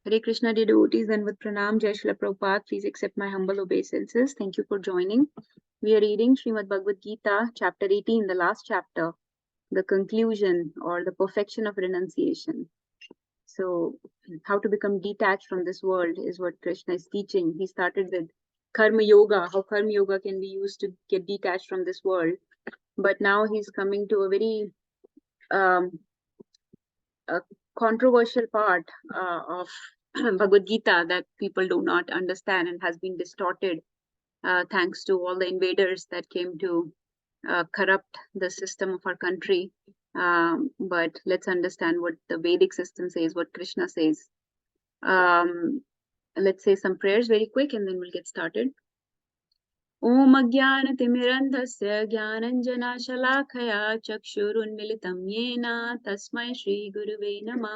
Hare Krishna, dear devotees, and with pranam, Jai Srila Prabhupada, please accept my humble obeisances. Thank you for joining. We are reading Srimad Bhagavad Gita, chapter 18, the last chapter, the conclusion or the perfection of renunciation. So, how to become detached from this world is what Krishna is teaching. He started with Karma Yoga, how Karma Yoga can be used to get detached from this world. But now he's coming to a very a controversial part of Bhagavad Gita that people do not understand and has been distorted thanks to all the invaders that came to corrupt the system of our country. But let's understand what the Vedic system says, what Krishna says. Let's say some prayers very quick and then we'll get started. ॐ अज्ञानतिमिरन्धस्य ज्ञानञ्जनशलाकया चक्षुरुन्मिलितं येन तस्मै श्रीगुरुवे नमः।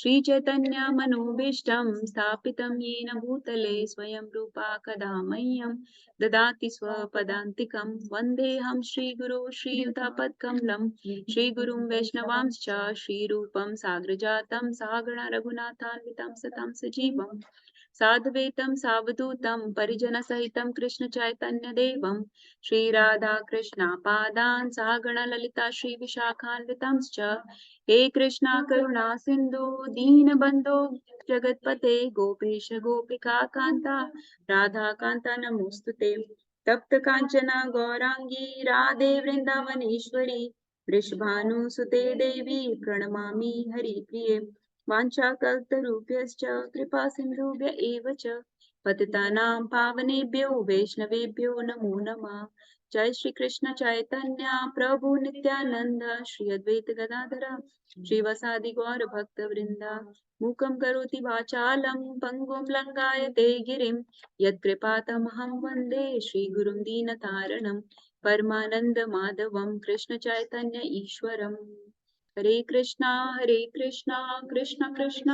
श्रीचैतन्यमनोभीष्टं स्थापितं येन भूतले स्वयं रूपा कदा मह्यं ददाति स्वपदान्तिकं। वन्देऽहं श्रीगुरो श्रीयुतापत्कमलं श्रीगुरुं वैष्णवांश्च श्रीरूपं साग्रजातं सागण रघुनाथान्वितं सतं सजीवम् साधुवेतं सावधूतं परिजनसहितं कृष्ण चैतन्य देवं श्रीराधा कृष्णा पादान् सागण ललिता श्री विशाखान्वितंश्च। हे कृष्णा करुणा सिन्धु दीनबन्धो जगत्पते गोपेश गोपिका कान्ता राधा कान्ता नमोस्तुते। तप्त कांचना गौरांगी राधे वृंदावनेश्वरी वृषभानुसुते देवी प्रणमामि हरिप्रिये। वाञ्छाकल्पतरुभ्यश्च कृपा सिन्धुभ्य एव च पतितानां पावनेभ्यो वैष्णवेभ्यो नमो नमः। जय श्री कृष्ण चैतन्य प्रभु नित्यानंद श्री अद्वैत गदाधर श्रीवासादि गौर भक्त वृंदा मूकं करोति वाचालं पंगुं लंघयते गिरिं यत्कृपातमहं वन्दे श्रीगुरुं दीनतारणं परमानंद माधवं कृष्ण चैतन्य ईश्वरम्। हरे कृष्णा कृष्ण कृष्ण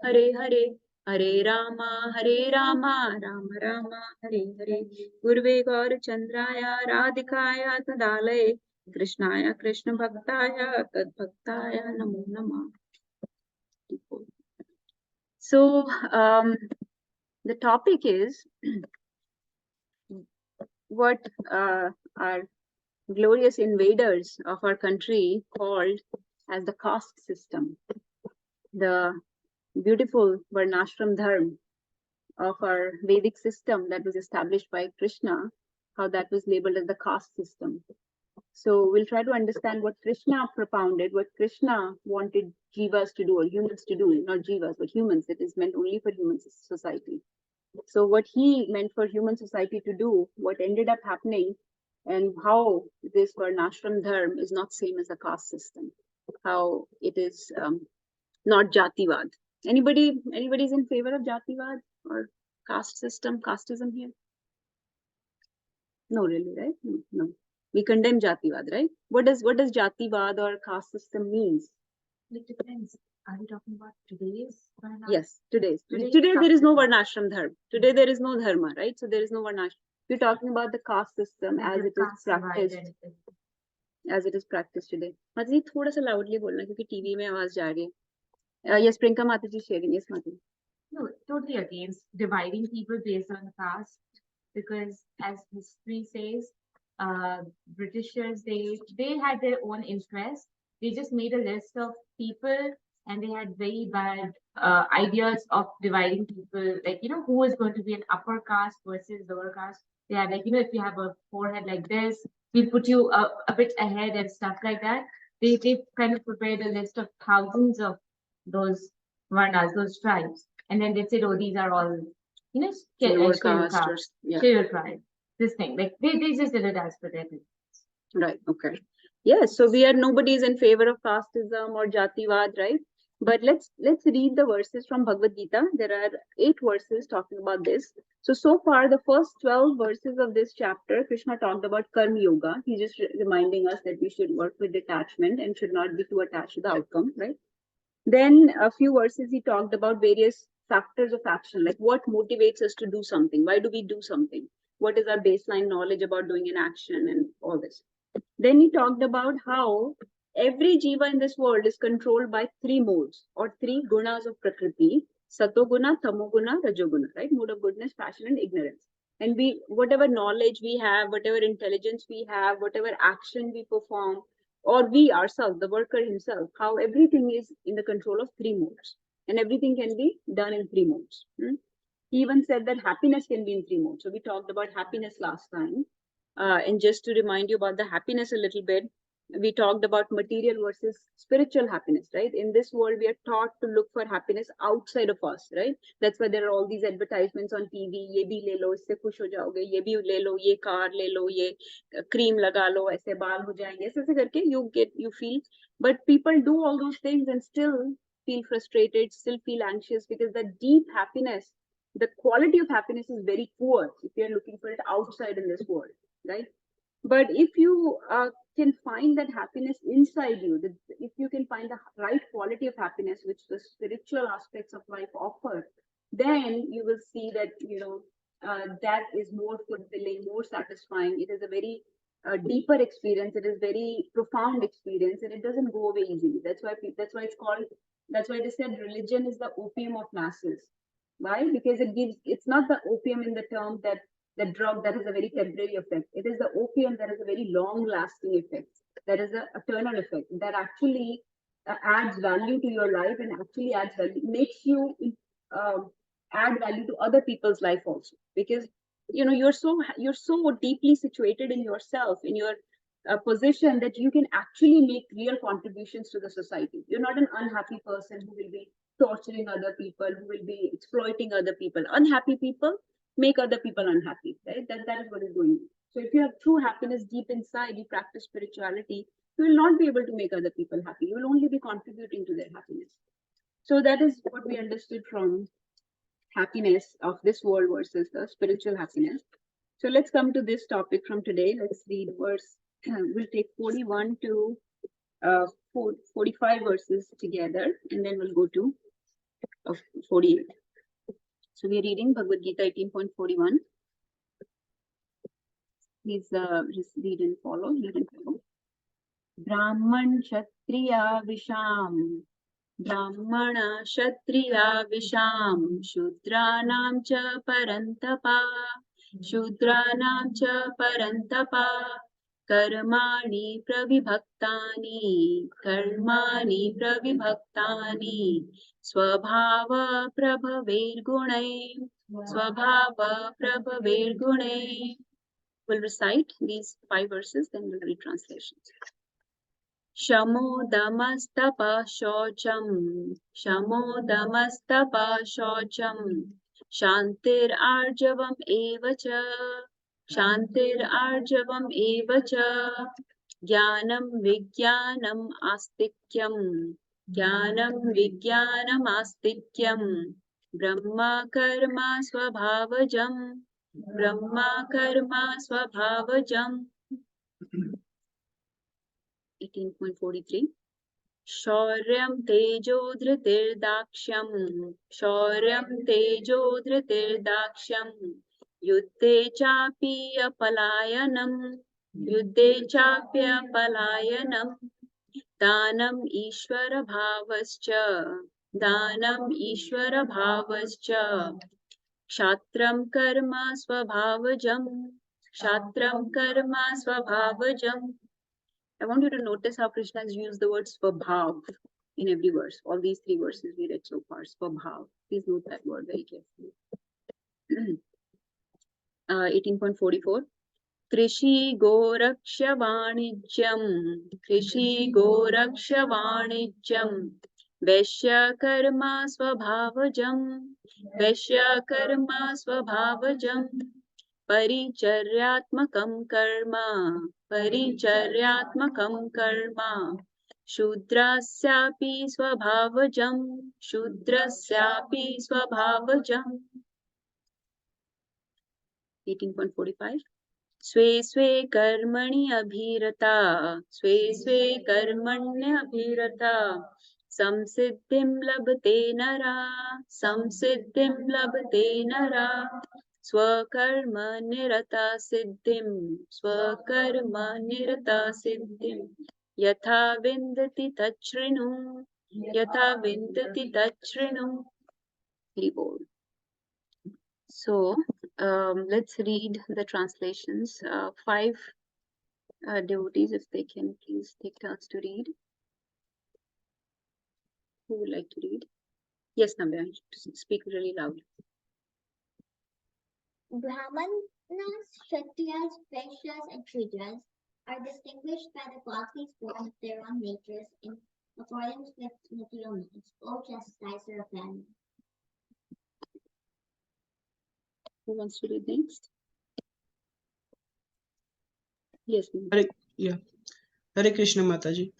हरे हरे हरे राम राम राम हरे हरे। गुरुवे गौरचंद्राय राधिकाय तदालये कृष्णाय कृष्ण भक्ताय तद्भक्ताय नमो नमः। So the topic is what our glorious invaders of our country called as the caste system, the beautiful Varnashram Dharma of our Vedic system that was established by Krishna, how that was labeled as the caste system. So we'll try to understand what Krishna propounded, what Krishna wanted jivas to do, or humans to do, not jivas, but humans. It is meant only for human society. So what he meant for human society to do, what ended up happening, and how this Varnashram Dharma is not same as a caste system, how it is not Jativad. Anybody's in favor of Jativad or caste system, casteism here? No, really, right? No. We condemn Jativad, right? What does Jativad or caste system means? It depends. Are we talking about today's Varnashram? Yes, today there is no Varnashram Dharma. Today there is no Dharma, right? So there is no Varnashram. We're talking about the caste system as it is practiced. As it is practiced today. Mataji, थोड़ा सा loudly बोलना क्योंकि TV में आवाज जा रही है. Yes, Priyanka Mataji sharing. Yes, Mataji. No, totally against dividing people based on caste, because as history says, Britishers, they had their own interests. They just made a list of people and they had very bad ideas of dividing people, like, who is going to be an upper caste versus lower caste. They had, like, if you have a forehead like this, we'll put you a bit ahead and stuff like that. They kind of prepared a list of thousands of those varnas, those tribes. And then they said, oh, these are all, Lower caste, scheduled tribe. This thing, like they just did it as per their business. Right. Okay. Yes. So nobody is in favor of casteism or Jativad, right? But let's read the verses from Bhagavad Gita. There are 8 verses talking about this. So far, the first 12 verses of this chapter, Krishna talked about Karma Yoga. He's just reminding us that we should work with detachment and should not be too attached to the outcome, right? Then a few verses he talked about various factors of action, like what motivates us to do something. Why do we do something? What is our baseline knowledge about doing an action and all this. Then he talked about how every jiva in this world is controlled by 3 modes or 3 gunas of Prakriti. Satoguna, Tamoguna, Rajoguna, right? Mood of goodness, passion, and ignorance. And whatever knowledge we have, whatever intelligence we have, whatever action we perform, or we ourselves, the worker himself, how everything is in the control of three modes. And everything can be done in three modes. He even said that happiness can be in three modes. So we talked about happiness last time. And just to remind you about the happiness a little bit, we talked about material versus spiritual happiness, right? In this world, we are taught to look for happiness outside of us, right? That's why there are all these advertisements on TV. Ye bhi le lo, isse khush ho jaoge. Ye bhi le lo, ye car le lo, ye cream laga lo, aise baal ho jayenge. Aise karke you feel. But people do all those things and still feel frustrated, still feel anxious, because the deep happiness, the quality of happiness is very poor if you're looking for it outside in this world, right? But if you can find that happiness inside you, if you can find the right quality of happiness which the spiritual aspects of life offer, then you will see that that is more fulfilling, more satisfying. It is a very deeper experience. It is very profound experience, and it doesn't go away easily. That's why it's called. That's why they said religion is the opium of masses. Why? Because it's not the opium in the term that the drug that has a very temporary effect. It is the opium that has a very long lasting effect. That is an eternal effect that actually adds value to your life and actually adds value, makes you add value to other people's life also. Because you're so deeply situated in yourself, in your position, that you can actually make real contributions to the society. You're not an unhappy person who will be torturing other people, who will be exploiting other people. Unhappy people make other people unhappy, right? That is what is going on. So if you have true happiness deep inside, you practice spirituality, you will not be able to make other people happy. You will only be contributing to their happiness. So that is what we understood from happiness of this world versus the spiritual happiness. So let's come to this topic from today. Let's read verse. We'll take 41 to 45 verses together, and then we'll go to 48. So we're reading Bhagavad Gita 18.41. Please just read and follow. Brahman Kshatriya Visham. Brahmana Kshatriya Visham. Shudranam cha Parantapa. Shudranam cha Parantapa. Karmani pravibhaktani. Karmani pravibhaktani. Swabhava prabhaver gunai. Swabhava prabhaver gunai. We'll recite these 5 verses, then we'll read translations. Shamo damastapa shocham. Shamo damastapa shocham. Shantir arjavam evacha. Shantir arjavam evacha. Jnanam vijnanam astikyam. Jnanam vijnanam astikyam. Brahma karma swabhavajam. Brahma karma swabhavajam. 18.43. Shauryam tejo dhritir daksham. Shauryam tejo dhritir daksham. Yuddhe chapi apalayanam. Yuddhe chapi apalayanam. Danam ishvara bhavascha. Danam ishvara bhavascha. Kshatram karma swabhavajam. Kshatram karma swabhavajam. I want you to notice how Krishna has used the word swabhav in every verse. All these 3 verses we read so far, swabhav. Please note that word very carefully. 18.44. Krishi goraksha vanijyam. Krishi goraksha vanijyam. Vaishya karma swabhavajam. Vaishya karma swabhavajam. Paricharyatmakam karma. Paricharyatmakam karma. Shudrasyapi swabhavajam. Shudrasyapi swabhavajam. 18.45. Swe swe karmani abhirata. Swe swe karmani abhirata. Samsiddhim labhate nara. Samsiddhim labhate nara. Swakarma nirata siddhim. Swakarma nirata siddhim. Yatha vindati tachrinu. Yatha vindati tachrinu. Very bold. So let's read the translations. 5 devotees, if they can please take turns to read. Who would like to read? Yes, Nambya, speak really loud. Brahmanas, Kshatriyas, Vaishyas, and Shudras are distinguished by the qualities born of their own natures in accordance with material needs. O chastiser of them. Who wants to read next? Yes, ma'am. Hare Krishna Mataji.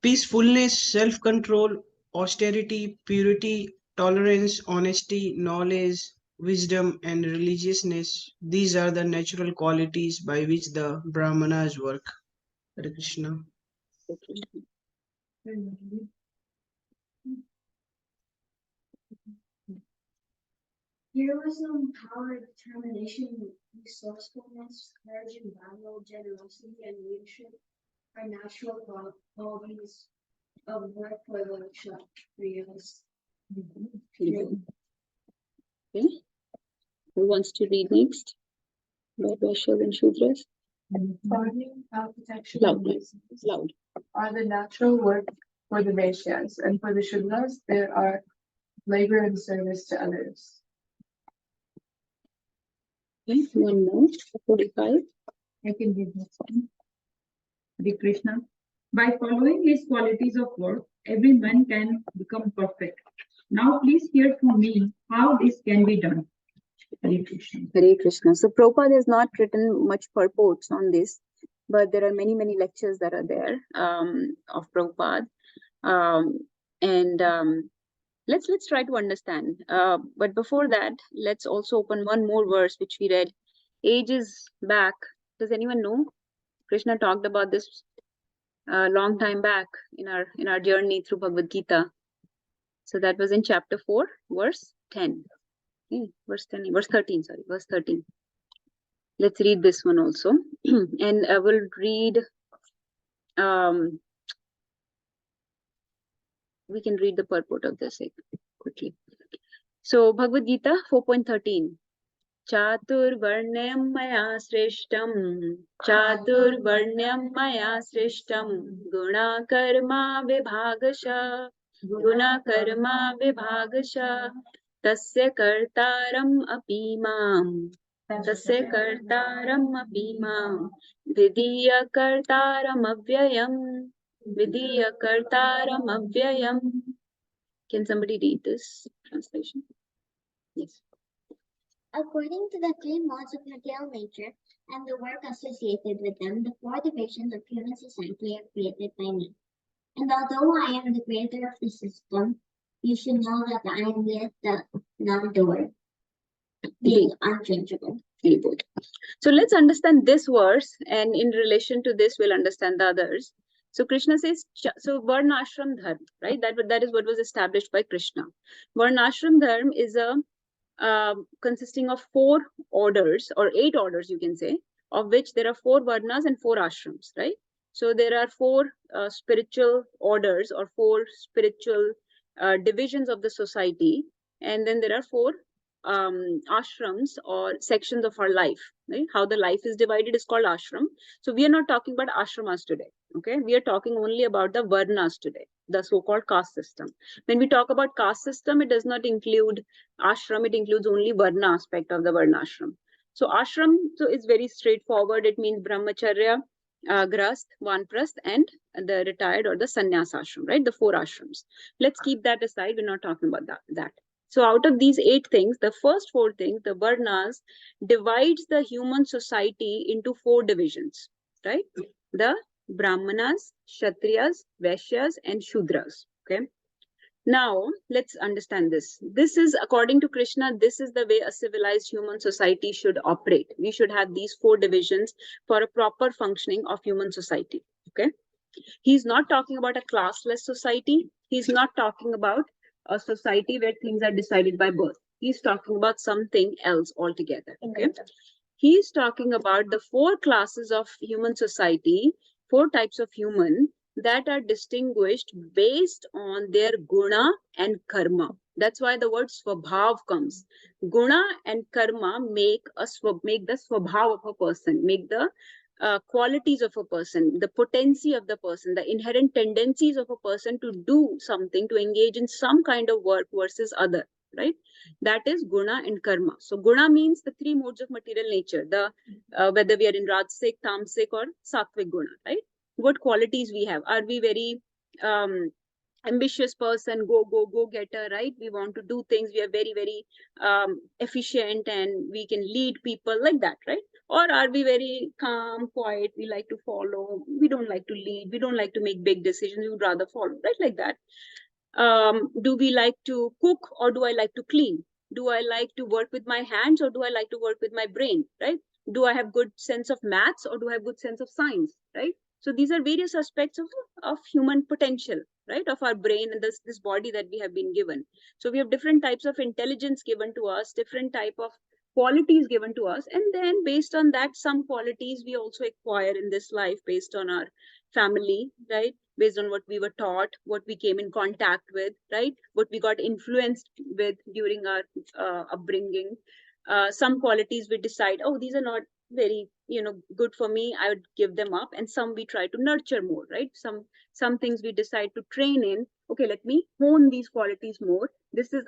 Peacefulness, self-control, austerity, purity, tolerance, honesty, knowledge, wisdom, and religiousness. These are the natural qualities by which the Brahmanas work. Hare Krishna. Heroism, power, determination, resourcefulness, courage in battle, generosity, and leadership are natural qualities of work for the Kshatriyas. Okay. Who wants to read next? By Vaishyas and Shudras? Farming, architecture, Loud, and please. business Loud. are the natural work for the Vaishyas, and for the Shudras, there are labor and service to others. Okay, one more. 45. I can read this one. Hare Krishna. By following these qualities of work, every man can become perfect. Now please hear from me how this can be done. Hare Krishna. Hare Krishna. So Prabhupada has not written much purports on this, but there are many, many lectures that are there of Prabhupada. Let's try to understand. But before that, let's also open one more verse which we read ages back. Does anyone know? Krishna talked about this a long time back in our journey through Bhagavad Gita. So that was in chapter 4, verse 10. Okay, verse 13, sorry, verse 13. Let's read this one also. And I will read, we can read the purport of this quickly. So Bhagavad Gita 4.13. Chaturvarnyam maya sreshtam, Chaturvarnyam maya sreshtam, Guna karma vibhagasha, Guna karma vibhagasha, Tasya kartaram api mam, Tasya kartaram api mam, Vidya kartaram avyayam, Vidya kartaram avyayam. Can somebody read this translation? Yes. According to the 3 modes of material nature and the work associated with them, the 4 divisions of human society are created by me. And although I am the creator of the system, you should know that I am yet the non-doer, being unchangeable. Very good. So let's understand this verse, and in relation to this, we'll understand the others. So Krishna says, so Varnashram Dharma, right? That is what was established by Krishna. Varnashram Dharma is a consisting of 4 orders or 8 orders, you can say, of which there are 4 varnas and 4 ashrams, right? So there are 4 spiritual orders or 4 spiritual divisions of the society, and then there are 4 ashrams or sections of our life, right? How the life is divided is called ashram. So we are not talking about ashramas today, okay? We are talking only about the varnas today, the so-called caste system. When we talk about caste system, it does not include ashram, it includes only varna aspect of the varnashram. So ashram, so is very straightforward. It means brahmacharya, grast, vanprasth, and the retired or the sannyas ashram, right? The 4 ashrams. Let's keep that aside. We're not talking about that. So out of these 8 things, the first 4 things, the varnas, divides the human society into 4 divisions, right? The brahmanas, kshatriyas, vaishyas, and shudras, okay? Now, let's understand this. This is, according to Krishna, this is the way a civilized human society should operate. We should have these 4 divisions for a proper functioning of human society, okay? He's not talking about a classless society. He's not talking about a society where things are decided by birth. He's talking about something else altogether, okay? He's talking about the 4 classes of human society, 4 types of human, that are distinguished based on their guna and karma. That's why the word swabhav comes. Guna and karma make the swabhav of a person, make the qualities of a person, the potency of the person, the inherent tendencies of a person to do something, to engage in some kind of work versus other, right? That is guna and karma. So guna means the three modes of material nature, the whether we are in rajasic, tamasic, or sattvic guna, right? What qualities we have. Are we very ambitious person, go getter, right? We want to do things, we are very efficient and we can lead people like that, right? Or are we very calm, quiet, we like to follow, we don't like to lead, we don't like to make big decisions, we would rather follow, right? Like that. Do we like to cook or do I like to clean? Do I like to work with my hands or do I like to work with my brain, right? Do I have good sense of maths or do I have good sense of science, right? So these are various aspects of human potential, right? Of our brain and this body that we have been given. So we have different types of intelligence given to us, different type of qualities given to us. And then based on that, some qualities we also acquire in this life based on our family, right? Based on what we were taught, what we came in contact with, right? What we got influenced with during our upbringing. Some qualities we decide, oh, these are not very, good for me, I would give them up. And some we try to nurture more, right? Some things we decide to train in. Okay, let me hone these qualities more.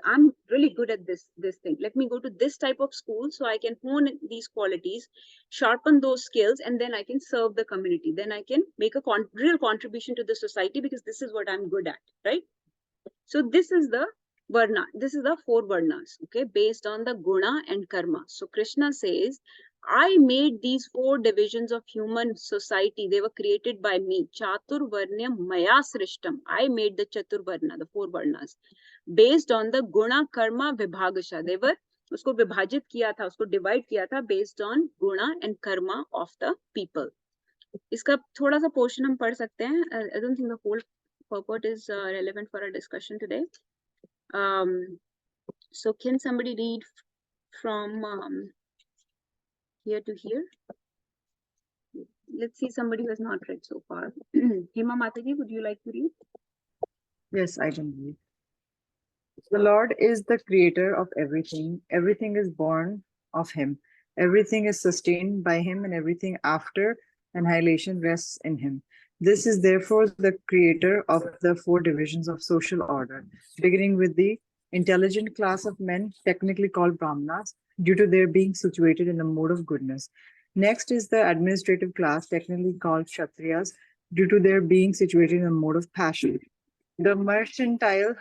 I'm really good at this thing. Let me go to this type of school so I can hone these qualities, sharpen those skills, and then I can serve the community. Then I can make a real contribution to the society because this is what I'm good at, right? So this is the Varna. This is the four Varnas, okay, based on the guna and karma. So Krishna says, I made these four divisions of human society. They were created by me. Chatur Varnyam Maya Srishtam. I made the Chatur Varna, the four Varnas, based on the guna karma vibhagasha. They were उसको विभाजित किया था, उसको divide किया था based on guna and karma of the people. इसका थोड़ा सा portion हम पढ़ सकते हैं. I don't think the whole purport is relevant for our discussion today. So can somebody read from here to here? Let's see somebody who has not read so far. Hema Mataji, would you like to read? Yes, I can read. The Lord is the creator of everything. Everything is born of him. Everything is sustained by him, and everything after annihilation rests in him. This is therefore the creator of the four divisions of social order, beginning with the intelligent class of men, technically called Brahmanas, due to their being situated in the mode of goodness. Next is the administrative class, technically called Kshatriyas, due to their being situated in the mode of passion. The mercantile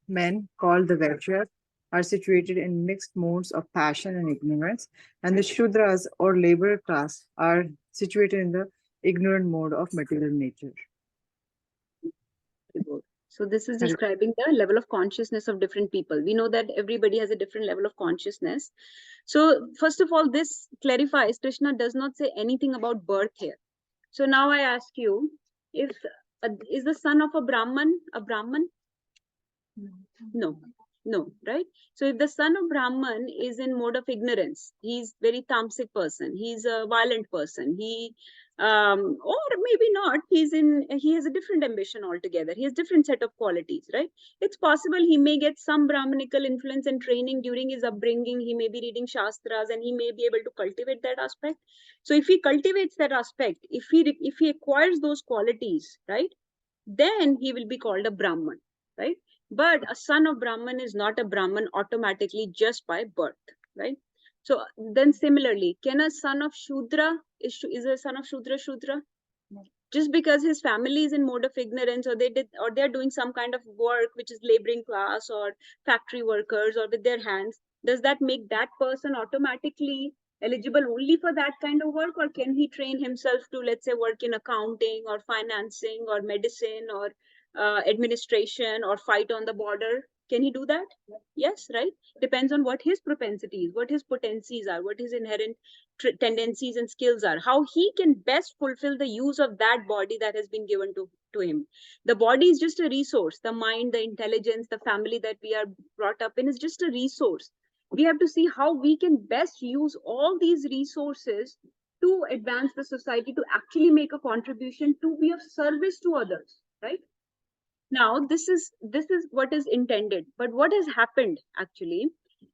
men, called the Vaishyas, are situated in mixed modes of passion and ignorance, and the Shudras or laborer class are situated in the ignorant mode of material nature. So this is describing the level of consciousness of different people. We know that everybody has a different level of consciousness. So first of all, this clarifies, Krishna does not say anything about birth here. So now I ask you, if is the son of a Brahman a Brahman? No, right? So if the son of Brahman is in mode of ignorance, he's very tamasic person, he's a violent person, or maybe not, he has a different ambition altogether, he has different set of qualities, right? It's possible he may get some Brahmanical influence and training during his upbringing, he may be reading Shastras and he may be able to cultivate that aspect. So if he cultivates that aspect, if he acquires those qualities, right, then he will be called a Brahman, right? But a son of Brahman is not a Brahman automatically just by birth, right? So then similarly, can a son of Shudra, is a son of Shudra? No. Just because his family is in mode of ignorance, or they're doing some kind of work which is laboring class or factory workers or with their hands, does that make that person automatically eligible only for that kind of work? Or can he train himself to, let's say, work in accounting or financing or medicine or administration or fight on the border? Can he do that? Yes, right? Depends on what his propensities, what his potencies are, what his inherent tendencies and skills are, how he can best fulfill the use of that body that has been given to him. The body is just a resource. The mind, the intelligence, the family that we are brought up in is just a resource. We have to see how we can best use all these resources to advance the society, to actually make a contribution, to be of service to others, right? Now, this is what is intended. But what has happened actually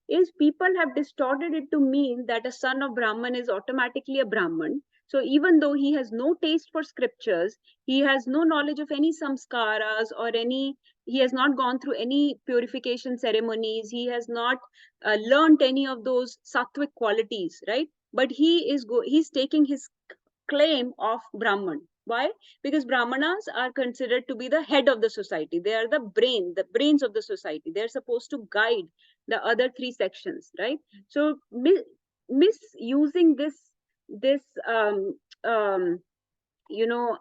is people have distorted it to mean that a son of Brahman is automatically a Brahman. So even though he has no taste for scriptures, he has no knowledge of any samskaras or he has not gone through any purification ceremonies, he has not learned any of those sattvic qualities, right? But he's taking his claim of Brahman. Why? Because Brahmanas are considered to be the head of the society. They are the brains of the society. They're supposed to guide the other three sections, right? So misusing this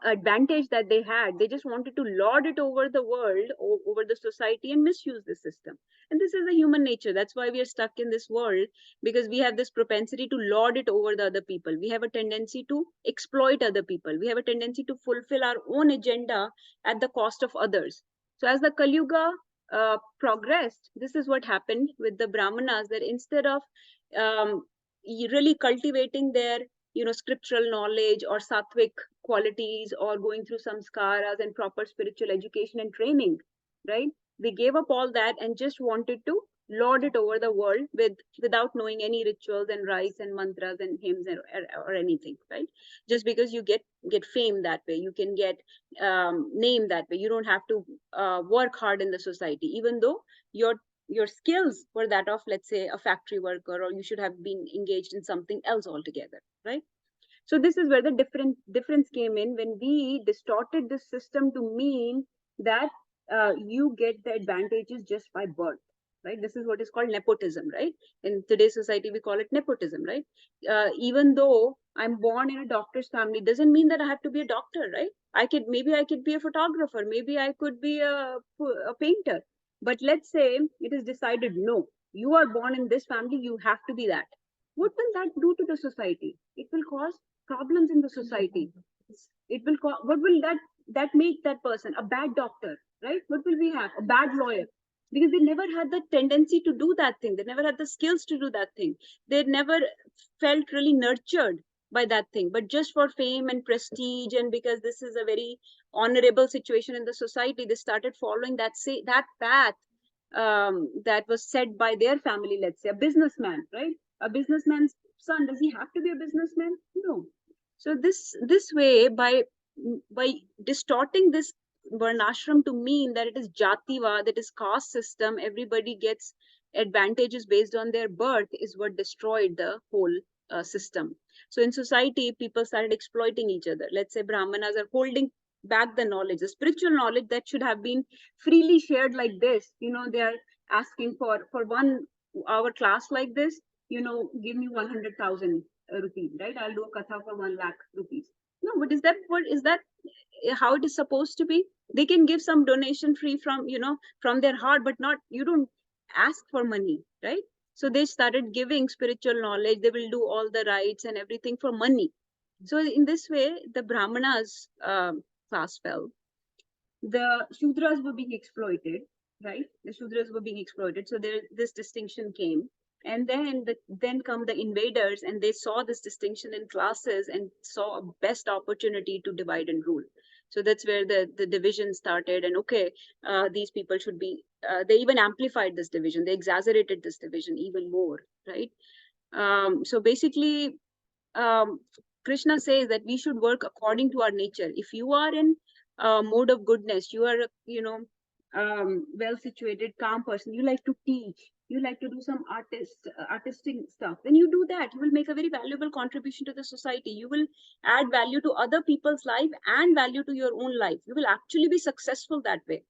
advantage that they had, they just wanted to lord it over the world, over the society, and misuse the system. And this is a human nature. That's why we are stuck in this world, because we have this propensity to lord it over the other people. We have a tendency to exploit other people. We have a tendency to fulfill our own agenda at the cost of others. So as the Kali Yuga progressed, this is what happened with the Brahmanas, that instead of really cultivating their scriptural knowledge or sattvic qualities, or going through samskaras and proper spiritual education and training, right? They gave up all that and just wanted to lord it over the world without knowing any rituals and rites and mantras and hymns or anything, right? Just because you get fame that way, you can get name that way. You don't have to work hard in the society, even though your skills were that of, let's say, a factory worker, or you should have been engaged in something else altogether, right? So this is where the difference came in, when we distorted this system to mean that you get the advantages just by birth, right? This is what is called nepotism, right? In today's society, we call it nepotism, right? Even though I'm born in a doctor's family, doesn't mean that I have to be a doctor, right? Maybe I could be a photographer, maybe I could be a painter. But let's say it is decided, no, you are born in this family, you have to be that. What will that do to the society? It will cause problems in the society. It will what will that make that person? A bad doctor, right? What will we have? A bad lawyer. Because they never had the tendency to do that thing. They never had the skills to do that thing. They never felt really nurtured by that thing. But just for fame and prestige, and because this is a very honorable situation in the society, they started following that path that was set by their family. Let's say a businessman, right? A businessman's son, does he have to be a businessman? No. So this way, by distorting this Varnashram to mean that it is Jativad, that is caste system, everybody gets advantages based on their birth, is what destroyed the whole system. So in society, people started exploiting each other. Let's say Brahmanas are holding back the knowledge, the spiritual knowledge that should have been freely shared like this. They are asking for 1 hour class like this, give me 100,000 rupees, right? I'll do a katha for 1 lakh rupees. No, but is that how it is supposed to be? They can give some donation free from their heart, but not, you don't ask for money, right? So they started giving spiritual knowledge. They will do all the rites and everything for money. So in this way, the Brahmanas class fell. The Shudras were being exploited, right? The Shudras were being exploited. So this distinction came. And then come the invaders, and they saw this distinction in classes and saw a best opportunity to divide and rule. So that's where the division started. And okay, these people should be, they even amplified this division. They exaggerated this division even more, right? So basically, Krishna says that we should work according to our nature. If you are in mode of goodness, you are, well-situated, calm person, you like to teach, you like to do some artistic stuff, then you do that. You will make a very valuable contribution to the society. You will add value to other people's life and value to your own life. You will actually be successful that way.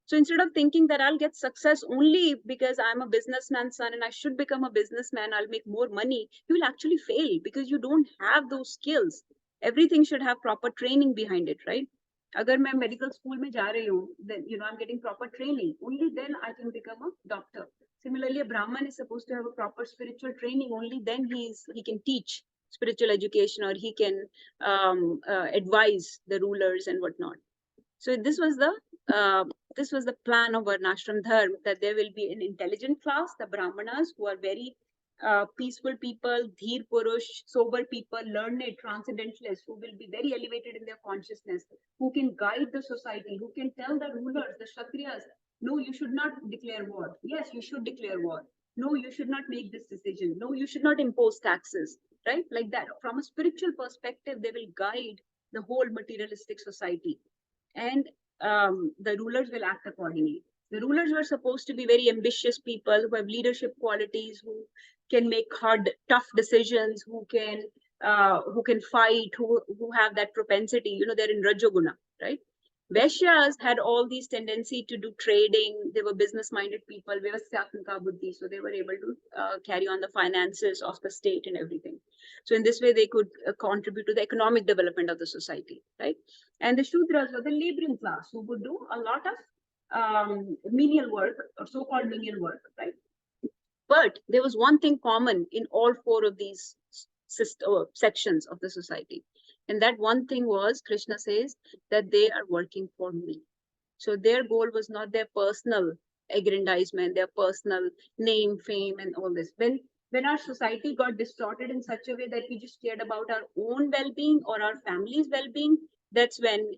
So instead of thinking that I'll get success only because I'm a businessman's son and I should become a businessman, I'll make more money, you will actually fail because you don't have those skills. Everything should have proper training behind it, right? Agar main medical school mein ja rahi hu, then I'm getting proper training. Only then I can become a doctor. Similarly, a Brahman is supposed to have a proper spiritual training. Only then he can teach spiritual education, or he can advise the rulers and whatnot. So this was the plan of Varnashram Dharma, that there will be an intelligent class, the Brahmanas, who are very peaceful people, dheer purush, sober people, learned transcendentalists who will be very elevated in their consciousness, who can guide the society, who can tell the rulers, the kshatriyas, no, you should not declare war. Yes, you should declare war. No, you should not make this decision. No, you should not impose taxes, right? Like that. From a spiritual perspective, they will guide the whole materialistic society. And the rulers will act accordingly. The rulers were supposed to be very ambitious people who have leadership qualities, who can make hard, tough decisions, who can fight, who have that propensity. You know, they're in Rajoguna, right? Vaishyas had all these tendency to do trading. They were business-minded people. They were Syatmika buddhi, so they were able to carry on the finances of the state and everything. So in this way, they could contribute to the economic development of the society, right? And the Shudras were the laboring class who would do a lot of menial work or so-called menial work, right? But there was one thing common in all four of these sections of the society. And that one thing was, Krishna says, that they are working for me. So their goal was not their personal aggrandizement, their personal name, fame, and all this. When our society got distorted in such a way that we just cared about our own well-being or our family's well-being, that's when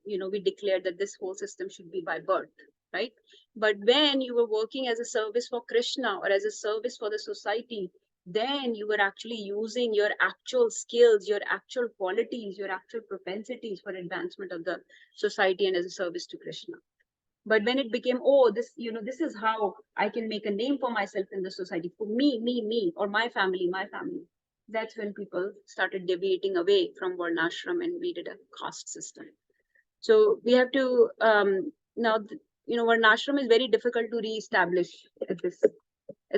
we declared that this whole system should be by birth, right? But when you were working as a service for Krishna or as a service for the society, then you were actually using your actual skills, your actual qualities, your actual propensities for advancement of the society and as a service to Krishna. But when it became, oh, this is how I can make a name for myself in the society, for me, or my family, that's when people started deviating away from Varnashram and we did a caste system. So we have to, now, Varnashram is very difficult to re-establish at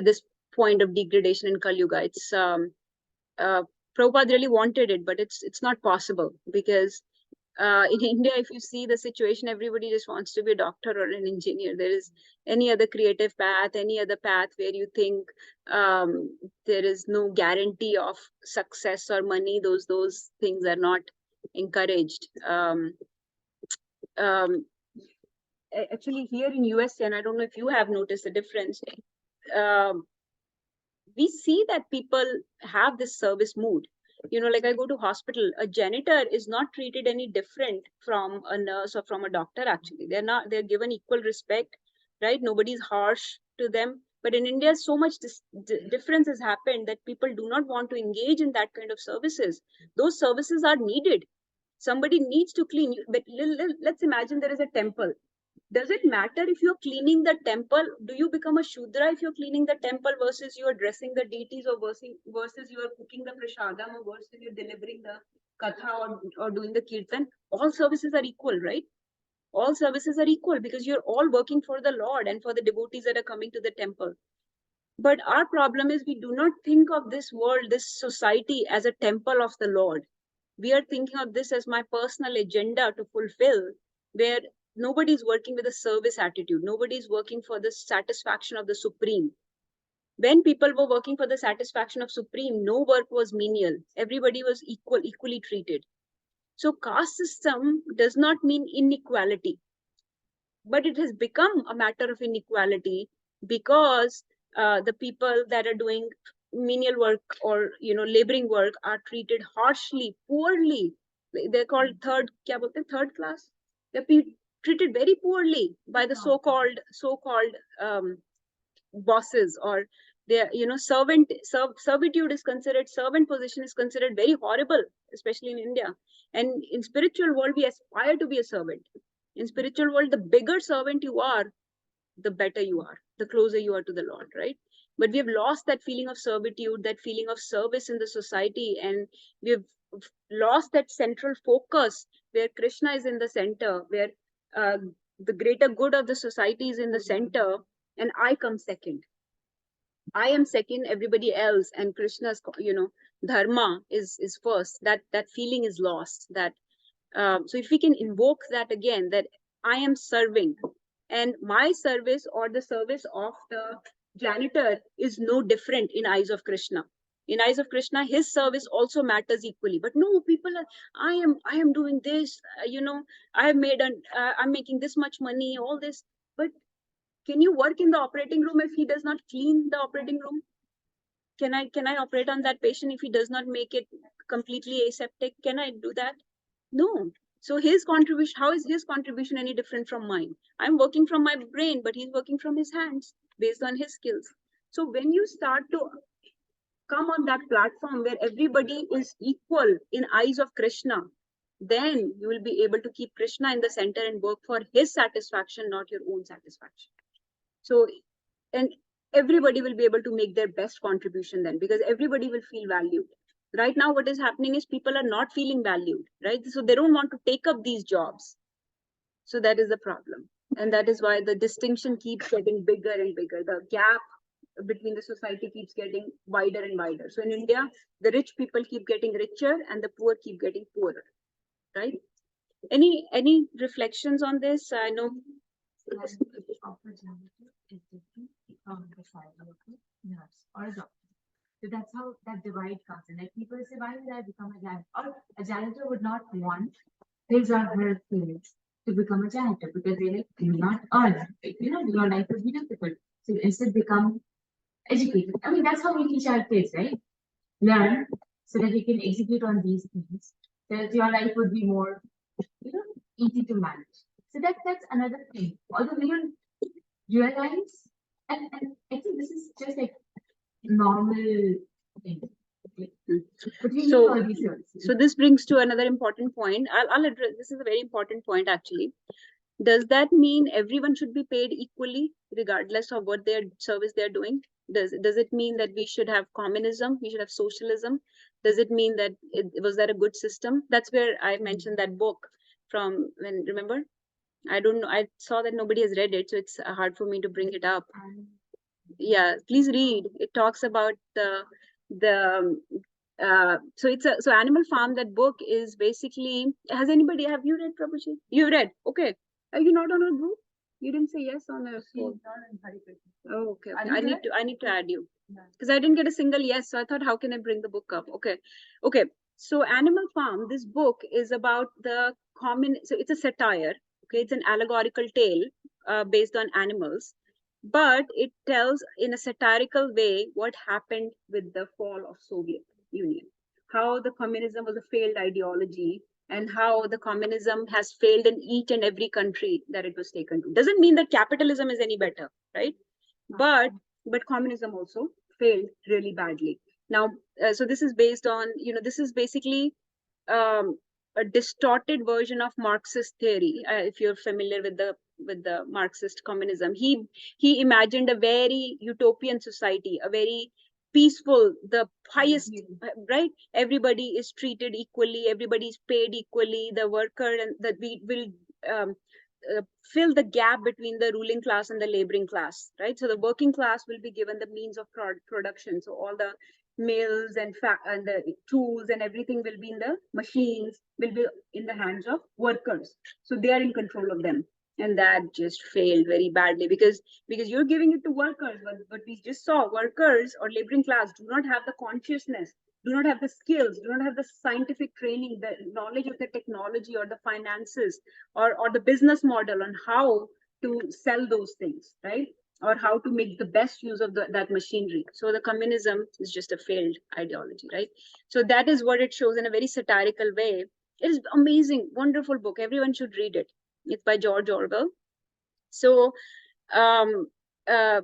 this point of degradation in Kali Yuga. It's Prabhupada really wanted it, but it's not possible because in India, if you see the situation, everybody just wants to be a doctor or an engineer. There is any other creative path, any other path where you think there is no guarantee of success or money. Those things are not encouraged. Actually, here in US, and I don't know if you have noticed the difference, we see that people have this service mood. Like I go to hospital, a janitor is not treated any different from a nurse or from a doctor. Actually, they're given equal respect, right? Nobody's harsh to them. But in India, so much difference has happened that people do not want to engage in that kind of services. Those services are needed. Somebody needs to clean. But let's imagine there is a temple. Does it matter if you're cleaning the temple? Do you become a Shudra if you're cleaning the temple versus you're dressing the deities, or versus you're cooking the prasadam, or versus you're delivering the katha or doing the kirtan? All services are equal, right? All services are equal because you're all working for the Lord and for the devotees that are coming to the temple. But our problem is we do not think of this world, this society as a temple of the Lord. We are thinking of this as my personal agenda to fulfill, where nobody's working with a service attitude. Nobody's working for the satisfaction of the Supreme. When people were working for the satisfaction of Supreme, no work was menial. Everybody was equally treated. So caste system does not mean inequality, but it has become a matter of inequality because the people that are doing menial work or laboring work are treated harshly, poorly. They're called third class. They're treated very poorly by the so-called bosses, or their servitude is considered, servant position is considered very horrible, especially in India. And in spiritual world, we aspire to be a servant. In spiritual world, the bigger servant you are, the better you are, the closer you are to the Lord, right? But we have lost that feeling of servitude, that feeling of service in the society, and we have lost that central focus where Krishna is in the center, where the greater good of the society is in the center, and I come second. I am second, everybody else, and Krishna's, Dharma is first. That feeling is lost. That so if we can invoke that again, that I am serving, and my service or the service of the janitor is no different in eyes of Krishna. In eyes of Krishna, his service also matters equally. But no, people are, I am doing this, I have made I'm making this much money, all this. But can you work in the operating room if he does not clean the operating room? can I operate on that patient if he does not make it completely aseptic? Can I do that? No. So his contribution, how is his contribution any different from mine? I'm working from my brain, but he's working from his hands based on his skills. So when you start to come on that platform where everybody is equal in eyes of Krishna, then you will be able to keep Krishna in the center and work for his satisfaction, not your own satisfaction. So, and everybody will be able to make their best contribution then, because everybody will feel valued. Right now, what is happening is people are not feeling valued, right? So they don't want to take up these jobs. So that is the problem. And that is why the distinction keeps getting bigger and bigger. The gap between the society keeps getting wider and wider. So in India, the rich people keep getting richer and the poor keep getting poorer, right? Any reflections on this? I know. Language of a janitor is different from the side of a nurse or a doctor. So that's how that divide comes in. Like people say, why did I become a janitor? Or a janitor would not want his or her kids to become a janitor because they like do not earn. You know, your life would be difficult. So instead become educated. I mean, that's how we teach our kids, right? Learn so that you can execute on these things. So that your life would be more, you know, easy to manage. So that's another thing. Although we don't realize, and I think this is just like normal thing. But we need So- all these services. So this brings to another important point. I'll address, this is a very important point actually. Does that mean everyone should be paid equally regardless of what their service they're doing? Does it mean that we should have communism? We should have socialism? Does it mean that was that a good system? That's where I mentioned that book from when, remember? I don't know. I saw that nobody has read it, so it's hard for me to bring it up. Yeah, please read. It talks about the so it's a so Animal Farm. That book is basically, have you read, Prabhuji? You read, okay. Are you not on a group? You didn't say yes on a phone. Oh, okay. Are Okay. you I need to add you Yeah. because I didn't get a single yes. So I thought, how can I bring the book up? Okay. Okay. So Animal Farm, this book is about the common, so it's a satire. Okay. It's an allegorical tale based on animals, but it tells in a satirical way what happened with the fall of Soviet Union, how the communism was a failed ideology, and how the communism has failed in each and every country that it was taken to. Doesn't mean that capitalism is any better, right? But communism also failed really badly. Now, so this is based on, this is basically a distorted version of Marxist theory. If you're familiar with the Marxist communism, he imagined a very utopian society, a very peaceful, the highest, right? Everybody is treated equally, everybody is paid equally, the worker, and that we will um, fill the gap between the ruling class and the laboring class, right? So the working class will be given the means of production. So all the mills and the tools and everything will be in the machines, will be in the hands of workers. So they are in control of them. And that just failed very badly because you're giving it to workers, but we just saw workers or laboring class do not have the consciousness, do not have the skills, do not have the scientific training, the knowledge of the technology or the finances or the business model on how to sell those things, right? Or how to make the best use of that machinery. So the communism is just a failed ideology, right? So that is what it shows in a very satirical way. It is amazing, wonderful book. Everyone should read it. It's by George Orwell. So um, uh,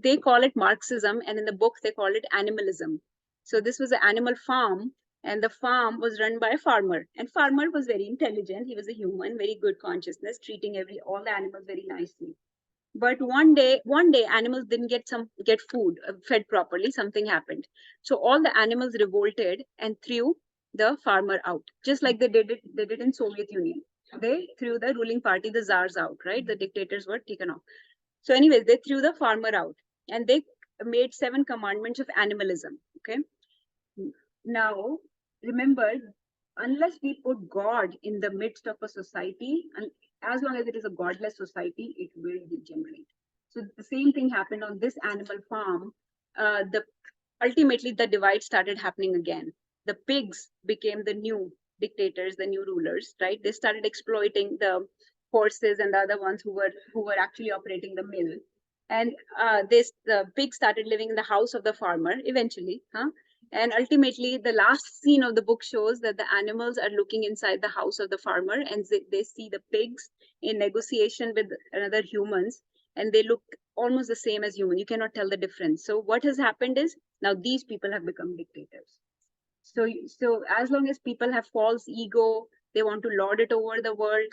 they call it Marxism, and in the book they call it animalism. So this was an animal farm, and the farm was run by a farmer, and farmer was very intelligent. He was a human, very good consciousness, treating all the animals very nicely. But one day animals didn't get food, fed properly. Something happened, so all the animals revolted and threw the farmer out, just like they did in Soviet Union. They threw the ruling party, the czars, out, right? The dictators were taken off. So anyways, they threw the farmer out, and they made 7 commandments of animalism. Okay. Now remember, unless we put God in the midst of a society, and as long as it is a godless society, it will degenerate. So the same thing happened on this animal farm. Ultimately the divide started happening again. The pigs became the new dictators, the new rulers, right? They started exploiting the horses and the other ones who were actually operating the mill. And the pig started living in the house of the farmer eventually, and ultimately the last scene of the book shows that the animals are looking inside the house of the farmer, and they see the pigs in negotiation with another humans, and they look almost the same as human. You cannot tell the difference. So what has happened is now these people have become dictators. So as long as people have false ego, they want to lord it over the world,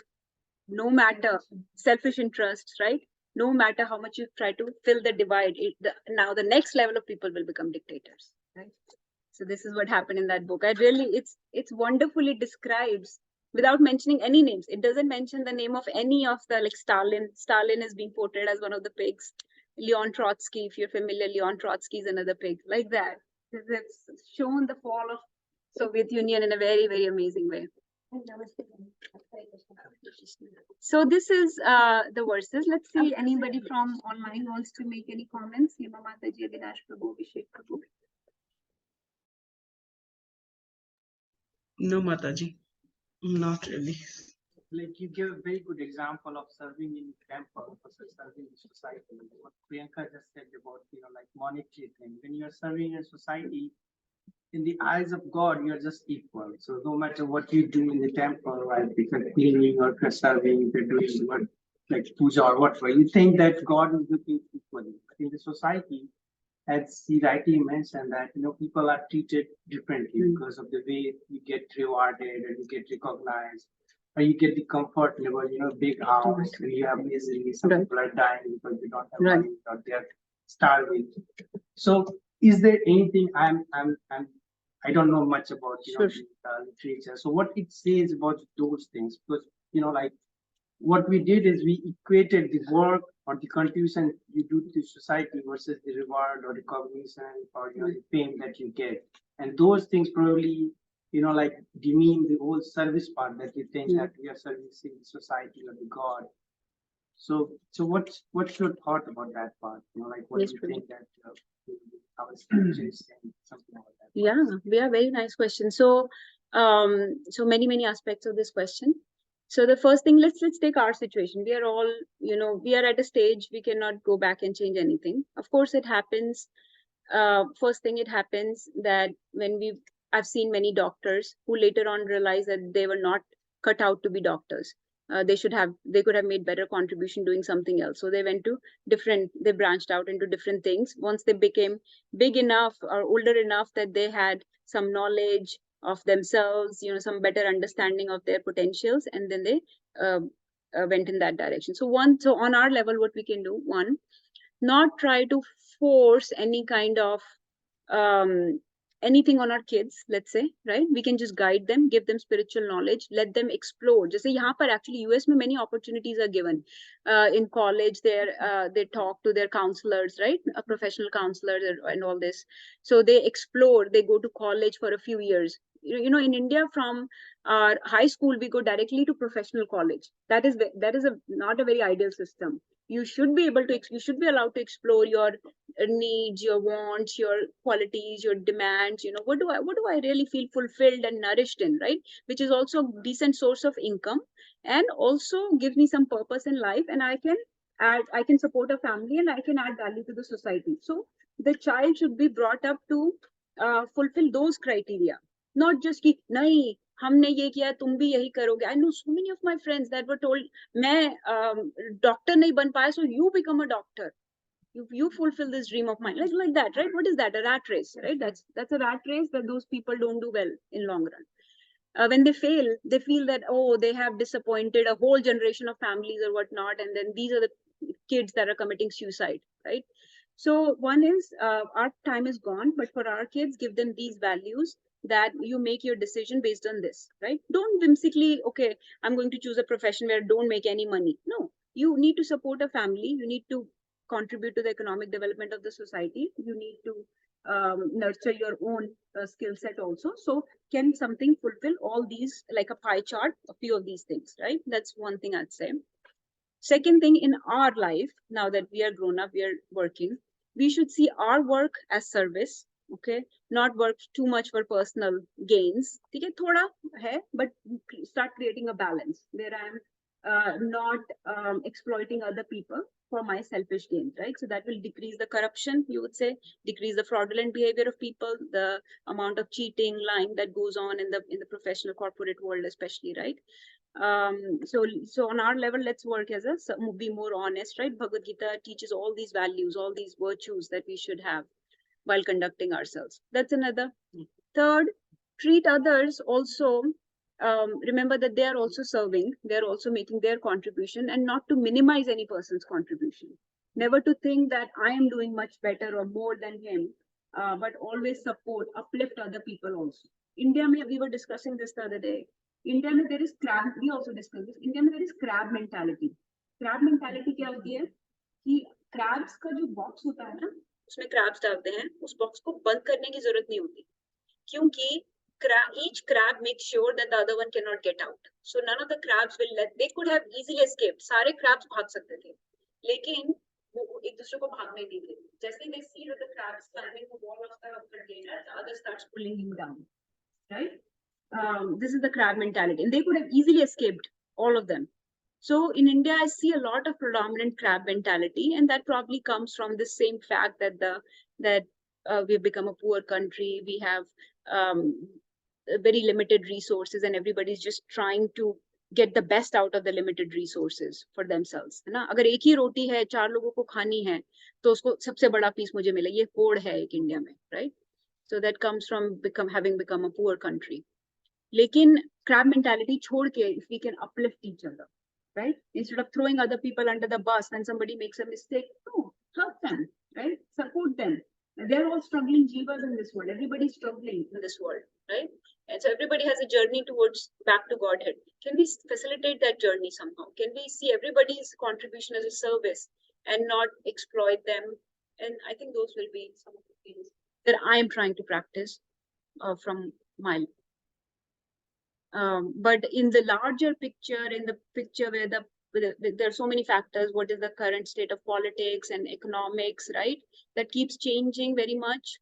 no matter selfish interests, right? No matter how much you try to fill the divide, now the next level of people will become dictators, right? So this is what happened in that book. It's wonderfully describes without mentioning any names. It doesn't mention the name of any of the, like Stalin. Stalin is being portrayed as one of the pigs. Leon Trotsky, if you're familiar, Leon Trotsky is another pig, like that. It's shown the fall of Soviet Union in a very, very amazing way. So this is the verses. Let's see, anybody from online wants to make any comments? Hema Mataji, Avinash Prabhu, Abhishek Prabhu. No, Mataji, not really. Like you give a very good example of serving in temple versus serving in society. What Priyanka just said about, like monetary thing. When you're serving in society, in the eyes of God, you're just equal. So no matter what you do in the temple, like if you're cleaning or if you're serving, if you're doing what, like puja or whatever, you think that God is looking equally. But in the society, as he rightly mentioned, that people are treated differently because of the way you get rewarded or you get recognized, or you get the comfort level, big house, and you have misery. Some people are dying because they don't have money or they're starving. So is there anything I don't know much about literature. So what it says about those things, because like what we did is we equated the work or the contribution you do to society versus the reward or recognition or the fame that you get, and those things probably like demean the whole service part that you think that we are servicing society or the God. So what's your thought about that part? Like what do you think that our scripture is saying, something like that? Yeah, very nice question. So so many aspects of this question. So the first thing, let's take our situation. We are all, we are at a stage we cannot go back and change anything. Of course, it happens. First thing, it happens that I've seen many doctors who later on realized that they were not cut out to be doctors. They could have made better contribution doing something else. So they they branched out into different things. Once they became big enough or older enough that they had some knowledge of themselves, some better understanding of their potentials, and then they went in that direction. So on our level, what we can do, one, not try to force any kind of anything on our kids, let's say, right? We can just guide them, give them spiritual knowledge, let them explore. Just say, yahan par actually US mein many opportunities are given. In college, they talk to their counselors, right? A professional counselor and all this. So they explore, they go to college for a few years. In India, from our high school, we go directly to professional college. That is not a very ideal system. You should be allowed to explore your needs, your wants, your qualities, your demands. What do I really feel fulfilled and nourished in, right? Which is also a decent source of income and also gives me some purpose in life, and I can support a family and I can add value to the society. So the child should be brought up to fulfill those criteria, not just ki nahi हमने ये किया तुम भी यही करोगे. I know so many of my friends that were told मैं doctor नहीं बन पाया, so you become a doctor. You fulfill this dream of mine, like that, right? What is that? A rat race, right? That's a rat race that those people don't do well in long run. When they fail, they feel that, oh, they have disappointed a whole generation of families or whatnot, and then these are the kids that are committing suicide, right? So one is our time is gone, but for our kids, give them these values, that you make your decision based on this, right? Don't whimsically, okay, I'm going to choose a profession where I don't make any money. No, you need to support a family. You need to contribute to the economic development of the society. You need to nurture your own skill set also. So can something fulfill all these, like a pie chart, a few of these things, right? That's one thing I'd say. Second thing, in our life, now that we are grown up, we are working, we should see our work as service, okay? Not work too much for personal gains. Okay, thoda hai, but start creating a balance where I'm not exploiting other people, for my selfish gain, right? So that will decrease the corruption, you would say, decrease the fraudulent behavior of people, the amount of cheating, lying that goes on in the professional corporate world, especially, right? So on our level, let's work as be more honest, right? Bhagavad Gita teaches all these values, all these virtues that we should have while conducting ourselves. That's another. Third, treat others also. Remember that they are also serving, they're also making their contribution, and not to minimize any person's contribution. Never to think that I am doing much better or more than him, but always support, uplift other people also. India, we were discussing this the other day. India, there is crab, we also discussed this. India, there is crab mentality. Crab mentality क्या होती है कि crabs का जो box होता है ना, उसमें crabs डालते हैं, उस box को बंद करने की जरूरत नहीं होती, क्योंकि each crab makes sure that the other one cannot get out. So none of the crabs will they could have easily escaped. सारे crabs भाग सकते थे, लेकिन वो एक दूसरे को भागने नहीं देते. जैसे they see that the crab is climbing the wall of the container, the other starts pulling him down, right? This is the crab mentality, and they could have easily escaped, all of them. So in India, I see a lot of predominant crab mentality, and that probably comes from the same fact that we've become a poor country. We have very limited resources, and everybody's just trying to get the best out of the limited resources for themselves, है ना? अगर एक ही रोटी है, 4 लोगों को खानी है, तो उसको सबसे बड़ा पीस मुझे मिले, ये कोड है एक इंडिया में, right? So that comes from having become a poor country. लेकिन crab mentality छोड़ के, if we can uplift each other, right? Instead of throwing other people under the bus when somebody makes a mistake, no, help them, right? Support them. They're all struggling jivas in this world. Everybody's struggling in this world, right? And so everybody has a journey towards back to Godhead. Can we facilitate that journey somehow? Can we see everybody's contribution as a service and not exploit them? And I think those will be some of the things that I am trying to practice from my life. But in the larger picture, in the picture where there are so many factors, what is the current state of politics and economics, right? That keeps changing very much.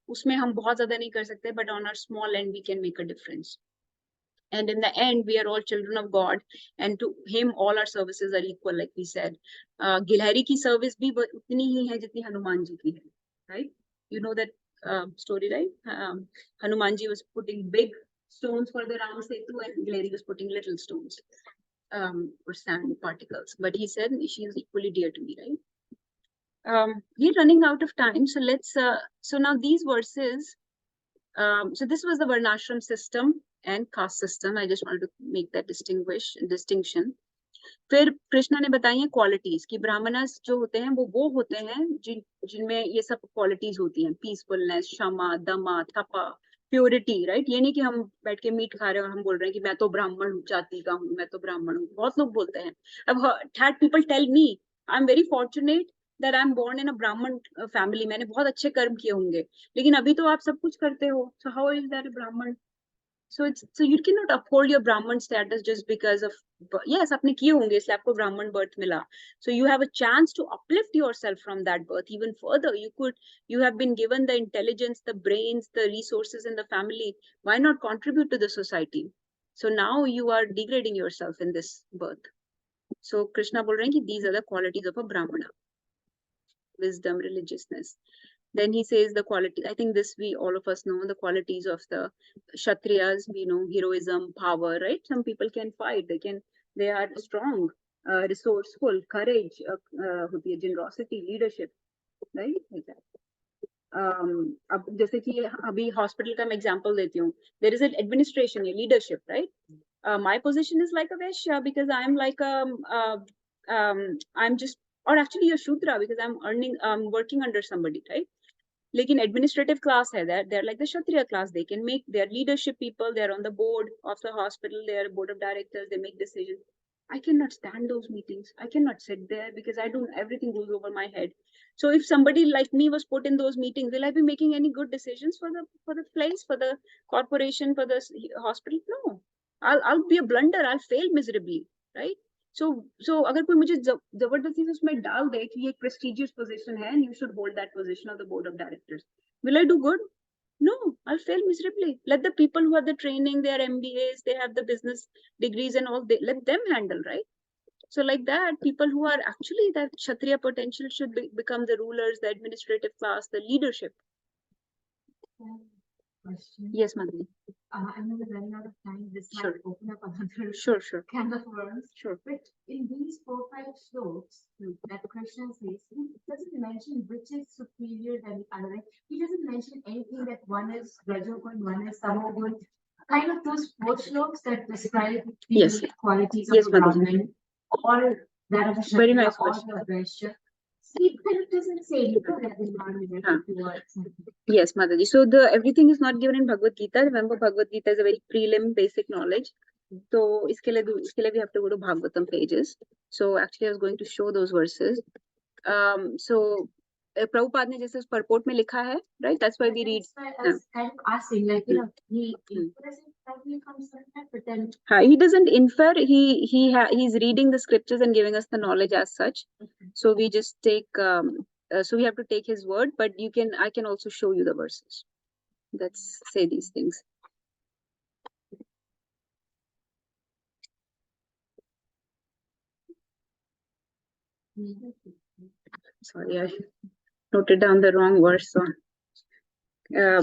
Usme hum bahut zyada nahi kar sakte, but on our small end, we can make a difference. And in the end, we are all children of God, and to him, all our services are equal, like we said. Gilhari ki service bhi utni hi hai jitni Hanuman ji ki hai, right? You know that story, right? Hanuman ji was putting big stones for the Ram Setu, and Gilhari was putting little stones or sand particles. But he said she is equally dear to me, right? We're running out of time, so let's. So now these verses. So this was the Varnashram system and caste system. I just wanted to make that distinction. फिर कृष्णा ने बताई हैं qualities कि ब्राह्मणस जो होते हैं वो होते हैं जिनमें ये सब क्वालिटीज होती हैं, पीसफुलनेस, क्षमा, दमा, तपा, प्योरिटी, राइट? ये नहीं कि हम बैठ के मीट खा रहे हैं और हम बोल रहे हैं कि मैं तो ब्राह्मण जाति का हूँ, मैं तो ब्राह्मण हूँ. बहुत लोग बोलते हैं. अब had people tell me I am very fortunate that I am born in a Brahman family. मैंने बहुत अच्छे कर्म किए होंगे, लेकिन अभी तो आप सब कुछ करते हो. So how is that a Brahman? So you cannot uphold your Brahman status just because of, yes, आपने किए होंगे इसलिए आपको Brahman birth मिला. So you have a chance to uplift yourself from that birth even further. You have been given the intelligence, the brains, the resources in the family. Why not contribute to the society? So now you are degrading yourself in this birth. So Krishna बोल रहे हैं कि these are the qualities of a Brahmana: wisdom, religiousness. Then he says the quality, I think this all of us know, the qualities of the Kshatriyas, we know heroism, power, right? Some people can fight, they are strong, resourceful, courage, generosity, leadership, right? Like that. अब जैसे कि अभी hospital का मैं example देती हूँ, there is an administration, leadership, right? My position is like a Vaishya because I am like I'm just, or actually a Shudra because I'm working under somebody, right? लेकिन administrative class है, they're like the Kshatriya class. They can make, they're leadership people, they're on the board of the hospital, they're board of directors, they make decisions. I cannot stand those meetings. I cannot sit there because everything goes over my head. So if somebody like me was put in those meetings, will I be making any good decisions for the place, for the corporation, for the hospital? No, I'll be a blunder. I'll fail miserably, right? So अगर कोई मुझे जबरदस्ती से उसमें डाल दे कि ये एक prestigious position है and you should hold that position of the board of directors, will I do good? No, I'll fail miserably. Let the people who have the training, they are MBAs, they have the business degrees and all, let them handle, right? So like that, people who are actually that Kshatriya potential should become the rulers, the administrative class, the leadership. Question. Yes, Madhuri. I know we're running out of time. This Sure. might open up another Sure, sure. can of worms. Sure. But in these 4-5 slopes that Krishna says, he doesn't mention which is superior than the other. He doesn't mention anything that one is Rajogun, one is Tamogun. Kind of those 4 slopes that describe the Yes. qualities Yes, of a Madhuri. Brahmin or that of a Very Kshatriya nice or question. a Vaishya. He kind of doesn't say because that is not related towards. Yes, Mataji. So the everything is not given in Bhagavad Gita. Remember, Bhagavad Gita is a very prelim basic knowledge. So iske liye we have to go to Bhagavatam pages. So actually I was going to show those verses. So Prabhupada ne jaise purport mein likha hai, right? That's why we read. I was kind of asking, like, you know, he doesn't probably come from that, but then He doesn't infer. He's reading the scriptures and giving us the knowledge as such. So we just take. So we have to take his word, but I can also show you the verses that say these things. Sorry, I noted down the wrong verse. So.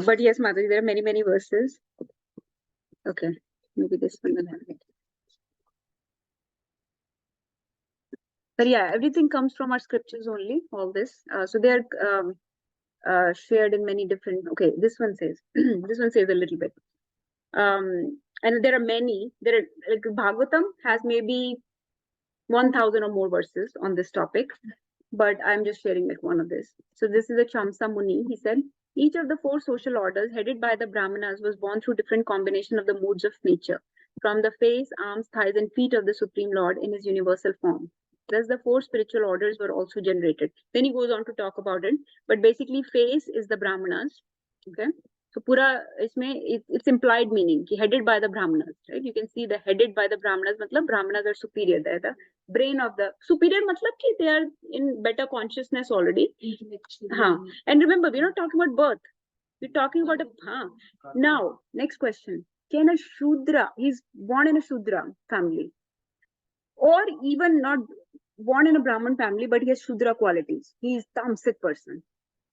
But yes, Madhuri, there are many verses. Okay, maybe this one will have it. But yeah, everything comes from our scriptures only, all this. So they are shared in many different. Okay, this one says, this one says a little bit. And there are many. There are like Bhagavatam has maybe 1,000 or more verses on this topic, but I'm just sharing like one of this. So this is a Chamsa Muni. He said, each of the 4 social orders headed by the Brahmanas was born through different combination of the moods of nature, from the face, arms, thighs, and feet of the Supreme Lord in his universal form. Thus, the 4 spiritual orders were also generated. Then he goes on to talk about it, but basically, face is the Brahmanas. Okay. So pura it's implied meaning headed by the Brahmanas, right? You can see the headed by the Brahmanas, matlab Brahmanas are superior. They're the brain of the superior, matlab ki they are in better consciousness already. And remember, we're not talking about birth. We're talking about Now, next question. Can a Shudra, he's born in a Shudra family, or even not born in a Brahmin family, but he has Shudra qualities. He is tamasic person.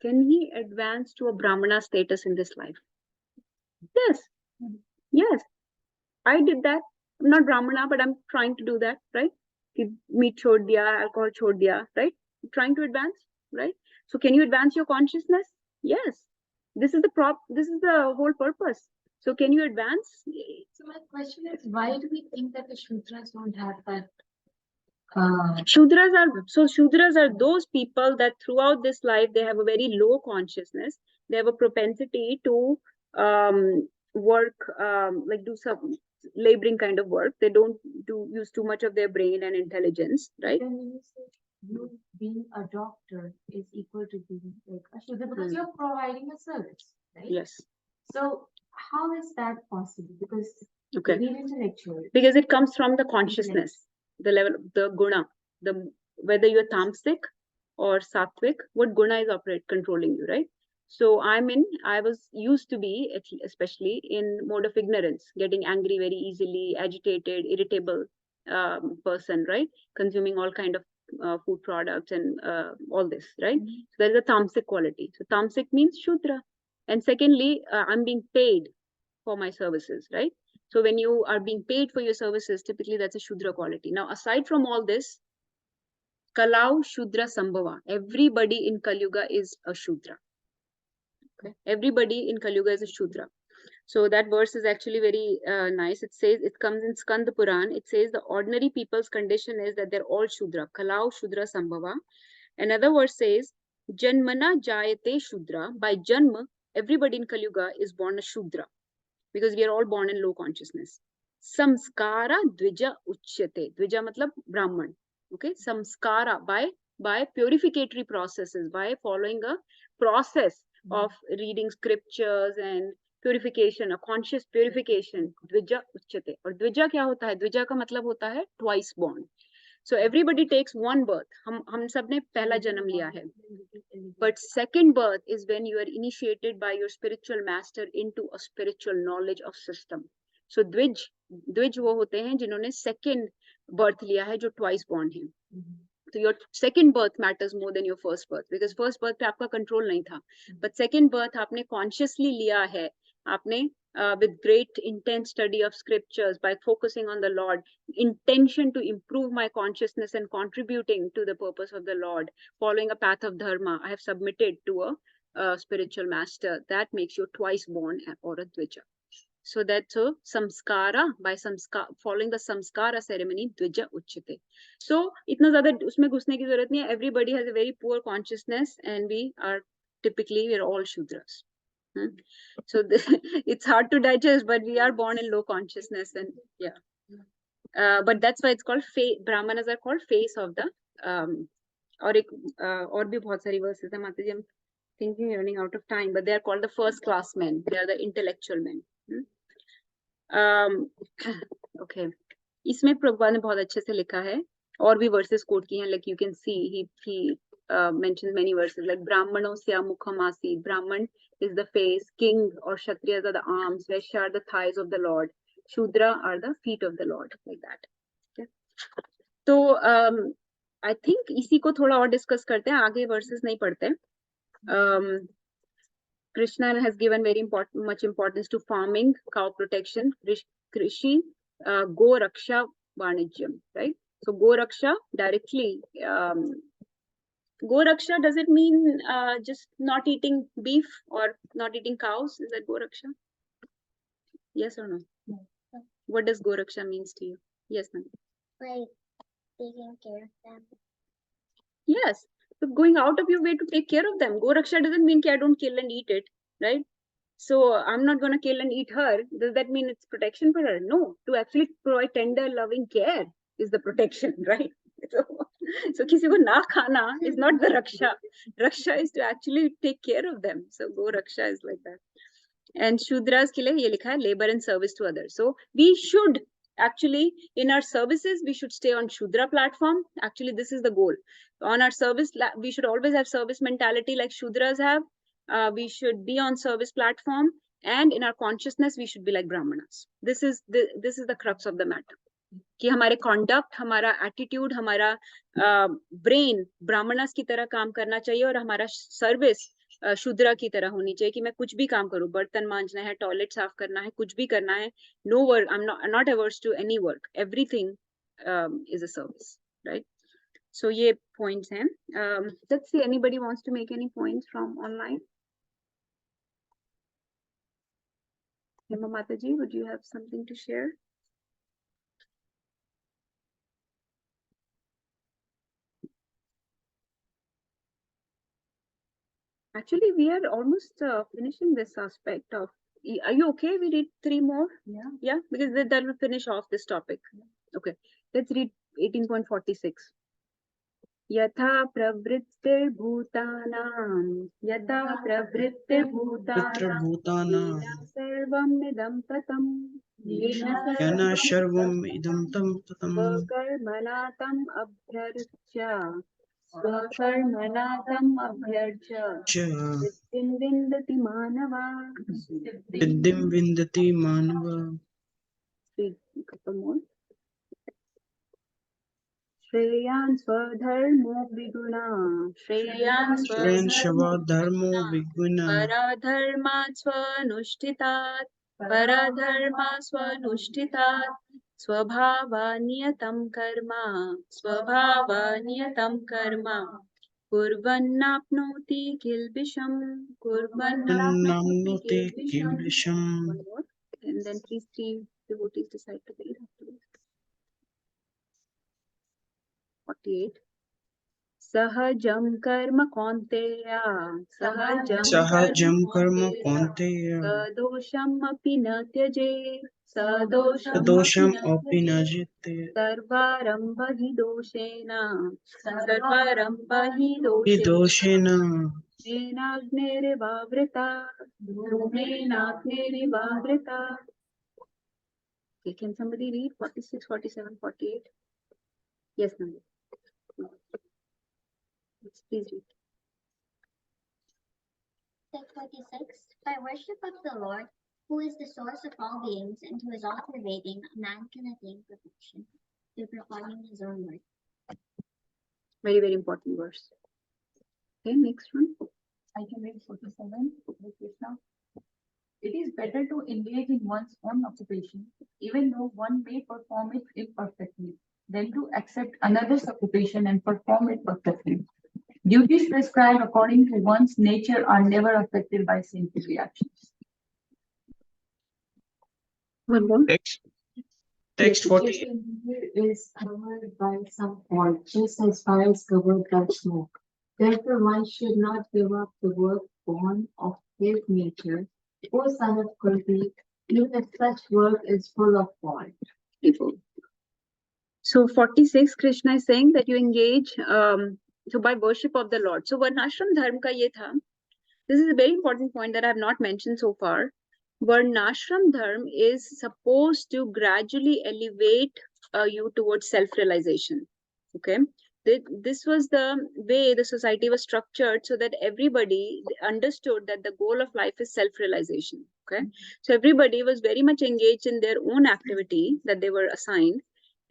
Can he advance to a Brahmana status in this life? Yes. Yes. I did that. I'm not Brahmana, but I'm trying to do that, right? Meat chhod diya, alcohol chhod diya, right? I'm trying to advance, right? So can you advance your consciousness? Yes. This is the whole purpose. So can you advance? So my question is, why do we think that the Shudras don't have that? Shudras are those people that throughout this life they have a very low consciousness. They have a propensity to work, like do some laboring kind of work. They don't use too much of their brain and intelligence, right? Then when you say you being a doctor is equal to being like a Shudra, because you're providing a service, right? Yes. So how is that possible? Because Okay. being intellectual. Because it comes from the consciousness, the level, the guna, whether you're tamasic or sattvic, what guna is controlling you, right? So I was used to be, especially in mode of ignorance, getting angry very easily, agitated, irritable person, right? Consuming all kind of food products and all this, right? So there is a tamasic quality. So tamasic means Shudra. And secondly, I'm being paid for my services, right? So when you are being paid for your services, typically that's a Shudra quality. Now, aside from all this, Kalau Shudra Sambhava, everybody in Kali Yuga is a Shudra. Okay? Everybody in Kali Yuga is a Shudra. So that verse is actually very nice. It says, it comes in Skanda Puran. It says the ordinary people's condition is that they're all Shudra. Kalau Shudra Sambhava. Another verse says, Janmana Jayate Shudra. By Janma, everybody in Kali Yuga is born a Shudra, because we are all born in low consciousness. Samskara Dvija Uchyate. Dvija matlab Brahman. Okay, samskara by purificatory processes, by following a process of reading scriptures and purification, a conscious purification. Dvija Uchyate. Or Dvija kya hota hai? Dvija ka matlab hota hai twice born. So everybody takes one birth. हम सब ने पहला जन्म लिया है. But second birth is when you are initiated by your spiritual master into a spiritual knowledge of system. So Dvij वो होते हैं जिन्होंने second birth लिया है जो twice born है. So your second birth matters more than your first birth, because first birth पे आपका control नहीं था, but second birth आपने consciously लिया है, आपने with great intense study of scriptures, by focusing on the Lord, intention to improve my consciousness and contributing to the purpose of the Lord, following a path of dharma, I have submitted to a spiritual master. That makes you twice born or a Dvija. So that's a samskara, by following the samskara ceremony, Dvija uchyate. So इतना ज़्यादा उसमें घुसने की ज़रूरत नहीं है. Everybody has a very poor consciousness, and we are we're all Shudras. So it's hard to digest, but we are born in low consciousness, and yeah. But that's why it's called Brahmanas are called face of the और भी बहुत सारी verses हैं माता जी. I'm thinking we're running out of time, but they are called the first class men. They are the intellectual men. Okay. इसमें प्रभुपाद ने बहुत अच्छे से लिखा है, और भी verses quote किए हैं. Like you can see, he mentions many verses like Brahmano sya mukhamasi. Brahman is the face, king or Kshatriyas are the arms, Vaishya are the thighs of the Lord, Shudra are the feet of the Lord, like that. Okay. So I think इसी को थोड़ा और discuss करते हैं, आगे verses नहीं पढ़ते. Krishna has given very much importance to farming, cow protection, krishi, go raksha, vanijyam, right? So go raksha directly. Go raksha, does it mean just not eating beef or not eating cows? Is that go raksha? Yes or no? No. What does go raksha means to you? Yes, ma'am. Like taking care of them. Yes. So going out of your way to take care of them. Go raksha doesn't mean that I don't kill and eat it, right? So I'm not going to kill and eat her. Does that mean it's protection for her? No. To actually provide tender, loving care is the protection, right? So किसी को ना खाना is not the raksha. Raksha is to actually take care of them. So go raksha is like that. And Shudras के लिए ये लिखा है labor and service to others. So we should actually, in our services, we should stay on Shudra platform. Actually, this is the goal. On our service, we should always have service mentality like Shudras have. We should be on service platform, and in our consciousness, we should be like Brahmanas. This is the crux of the matter. कि हमारे conduct, हमारा attitude, हमारा brain Brahmanas की तरह काम करना चाहिए, और हमारा service शूद्रा की तरह होनी चाहिए कि मैं कुछ भी काम करूं, बर्तन मांजना है, टॉयलेट साफ करना है, कुछ भी करना है. No work. I'm not averse to any work. Everything is a service, right? So ये points हैं. Let's see, anybody wants to make any points from online? Hema Mataji, would you have something to share? Actually, we are almost finishing this aspect of. Are you okay? We read 3 more? Yeah. Yeah, because that will finish off this topic. Okay, let's read 18.46. यथा प्रवृत्तिर्भूतानां यथा प्रवृत्तिर्भूतानां सर्वमिदं ततं येन सर्वम् इदं तं ततं स्वकर्मणा तम् अभ्यर्च्य स्वकर्मणा तम् अभ्यर्च्य च सिद्धिं विन्दति मानवा. सिद्धिं विन्दति मानव. Couple more. श्रेयान् स्वधर्मो विगुणा श्रेयान् स्वधर्मो विगुणः परधर्मात् स्वनुष्ठितात् परधर्मात् स्वनुष्ठितात् स्वभावानियतं कर्म कुर्वन्नाप्नोति किल्बिषम् नाम्नोति किल्बिषम्. And then please 3 devotees decide to read afterwards. 48. सहजं कर्म कौन्तेय सहजं कर्म कौन्तेय सदोषमपि न त्यजेत् सदोषम् अपि न जेते. सर्वारम्भ हि दोषेण हि दोषेण धूमेनाग्निरिवावृता. Okay, can somebody read 46, 47, 48? Yes, ma'am. Please read. 46. By worship of the Lord, who is the source of all beings and who is all pervading, a man can attain perfection. after performing his own work. Very, very important verse. Okay, next one. I can read 47, Hare Krishna. It is better to engage in one's own occupation, even though one may perform it imperfectly, than to accept another's occupation and perform it perfectly. Duties prescribed according to one's nature are never affected by sinful reactions. One more. Text The 48. behavior is covered by some fault, just as fire is covered by smoke. Therefore, one should not give up the work born of his nature. O son of Kuldeep, even if such work is full of fault. People. So 46, Krishna is saying that you engage so by worship of the Lord. So Varnashram Dharma ka ye tha. This is a very important point that I have not mentioned so far. Varnashram Dharma is supposed to gradually elevate you towards self-realization. Okay. This was the way the society was structured so that everybody understood that the goal of life is self-realization. Okay. So everybody was very much engaged in their own activity that they were assigned,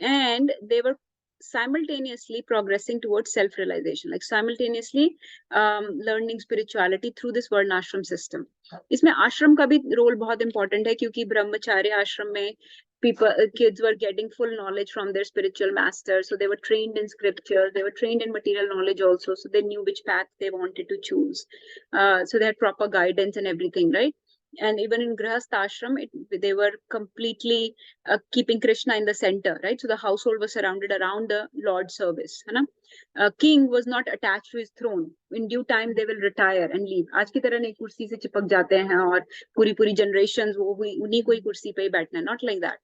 and they were simultaneously progressing towards self-realization, like simultaneously learning spirituality through this varnashram system. इसमें आश्रम का भी role बहुत important है, क्योंकि ब्रह्मचार्य आश्रम में kids were getting full knowledge from their spiritual master, so they were trained in scripture, they were trained in material knowledge also, so they knew which path they wanted to choose, so they had proper guidance and everything, right? And even in Grihastha ashram, they were completely keeping Krishna in the center, right? So the household was surrounded around the Lord's service. King was not attached to his throne. In due time, they will retire and leave. आज की तरह नहीं कुर्सी से चिपक जाते हैं और पूरी generations वो उन्हीं को ही कुर्सी पे ही बैठना. Not like that.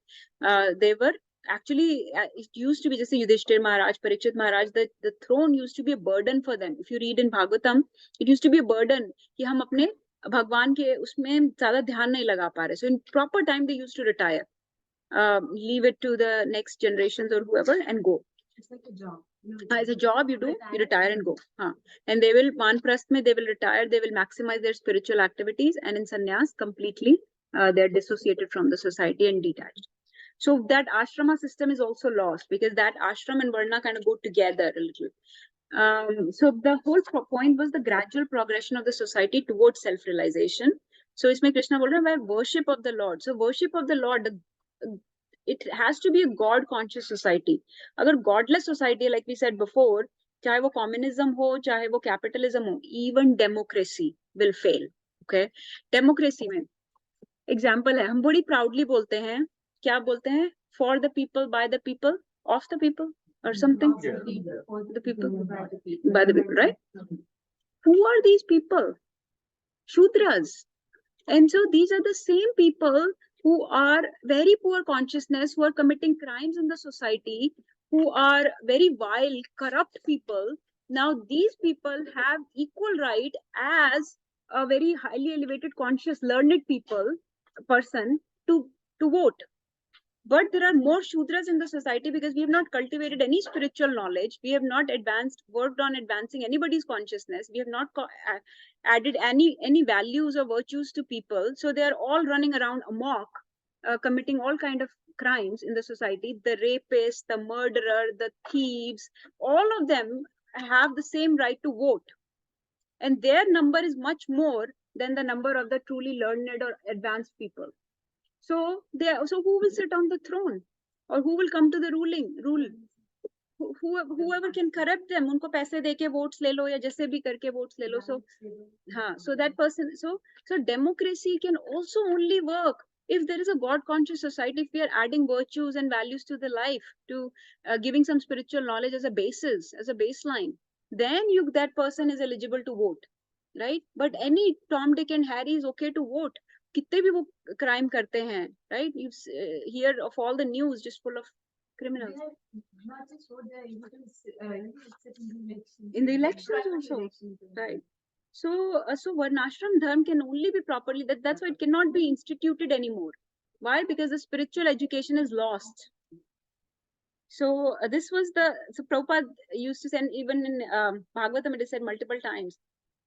They were actually, it used to be just Yudhishthir Maharaj, Parikshit Maharaj, the throne used to be a burden for them. If you read in Bhagavatam, it used to be a burden कि हम अपने भगवान के उसमें ज्यादा ध्यान नहीं लगा पा रहे. So in proper time they used to retire, leave it to the next generations or whoever and go. It's like a job. As a job you do, you retire and go. And they will, Vanprasth mein they will retire, they will maximize their spiritual activities, and in sannyas completely they're dissociated from the society and detached. So that ashrama system is also lost, because that ashram and varna kind of go together a little. So the whole point was the gradual progression of the society towards self-realization. So इसमें Krishna बोल रहा है worship of the Lord. So worship of the Lord, it has to be a God-conscious society. अगर godless society, like we said before, चाहे वो communism हो, चाहे वो capitalism हो, even democracy will fail. Okay, democracy में example है, हम बड़ी proudly बोलते हैं, क्या बोलते हैं? For the people, by the people, of the people, or something. The people, by the people, right? Who are these people? Shudras. And so these are the same people who are very poor consciousness, who are committing crimes in the society, who are very vile, corrupt people. Now these people have equal right as a very highly elevated, conscious, learned person to vote. But there are more Shudras in the society because we have not cultivated any spiritual knowledge. We have not worked on advancing anybody's consciousness. We have not added any values or virtues to people. So they are all running around amok, committing all kind of crimes in the society. The rapists, the murderer, the thieves, all of them have the same right to vote. And their number is much more than the number of the truly learned or advanced people. So who will sit on the throne, or who will come to the rule? Whoever can corrupt them, उनको पैसे देके votes ले लो या जैसे भी करके votes ले लो. So that person. So democracy can also only work if there is a God-conscious society. If we are adding virtues and values to the life, to giving some spiritual knowledge as a basis, as a baseline, then that person is eligible to vote, right? But any Tom, Dick, and Harry is okay to vote. कितने भी वो crime करते हैं, right? You hear of all the news just full of criminals. Not just vote, they're able to sit in the elections. In the elections also, right? So Varnashram Dharma can only be properly, that's why it cannot be instituted anymore. Why? Because the spiritual education is lost. So this was so Prabhupada used to say, even in Bhagavatam it is said multiple times,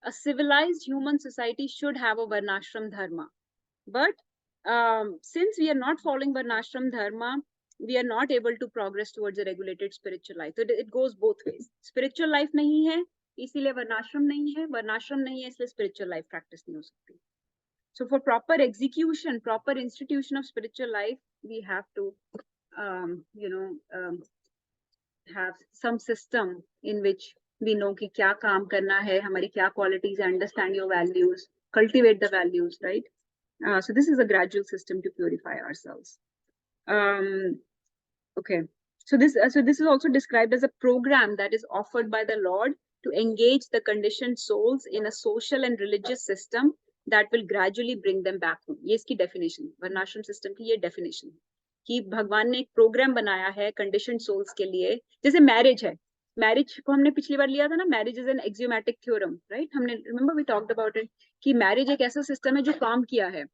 a civilized human society should have a Varnashram Dharma. But since we are not following Varnashram Dharma, we are not able to progress towards a regulated spiritual life. So it goes both ways. Spiritual life नहीं है, इसीलिए वर्णाश्रम नहीं है, वर्णाश्रम नहीं है, इसलिए spiritual life practice नहीं हो सकती. So for proper execution, proper institution of spiritual life, we have to, have some system in which we know कि क्या काम करना है, हमारी क्या qualities, understand your values, cultivate the values, right? So this is a gradual system to purify ourselves. Okay, so this is also described as a program that is offered by the Lord to engage the conditioned souls in a social and religious system that will gradually bring them back home. ये इसकी definition, वर्णाश्रम system की ये definition कि भगवान ने एक program बनाया है conditioned souls के लिए, जैसे marriage है. Marriage को हमने पिछली बार लिया था ना, marriage is an axiomatic theorem, right? हमने remember we talked about it कि marriage एक ऐसा system है जो काम किया है.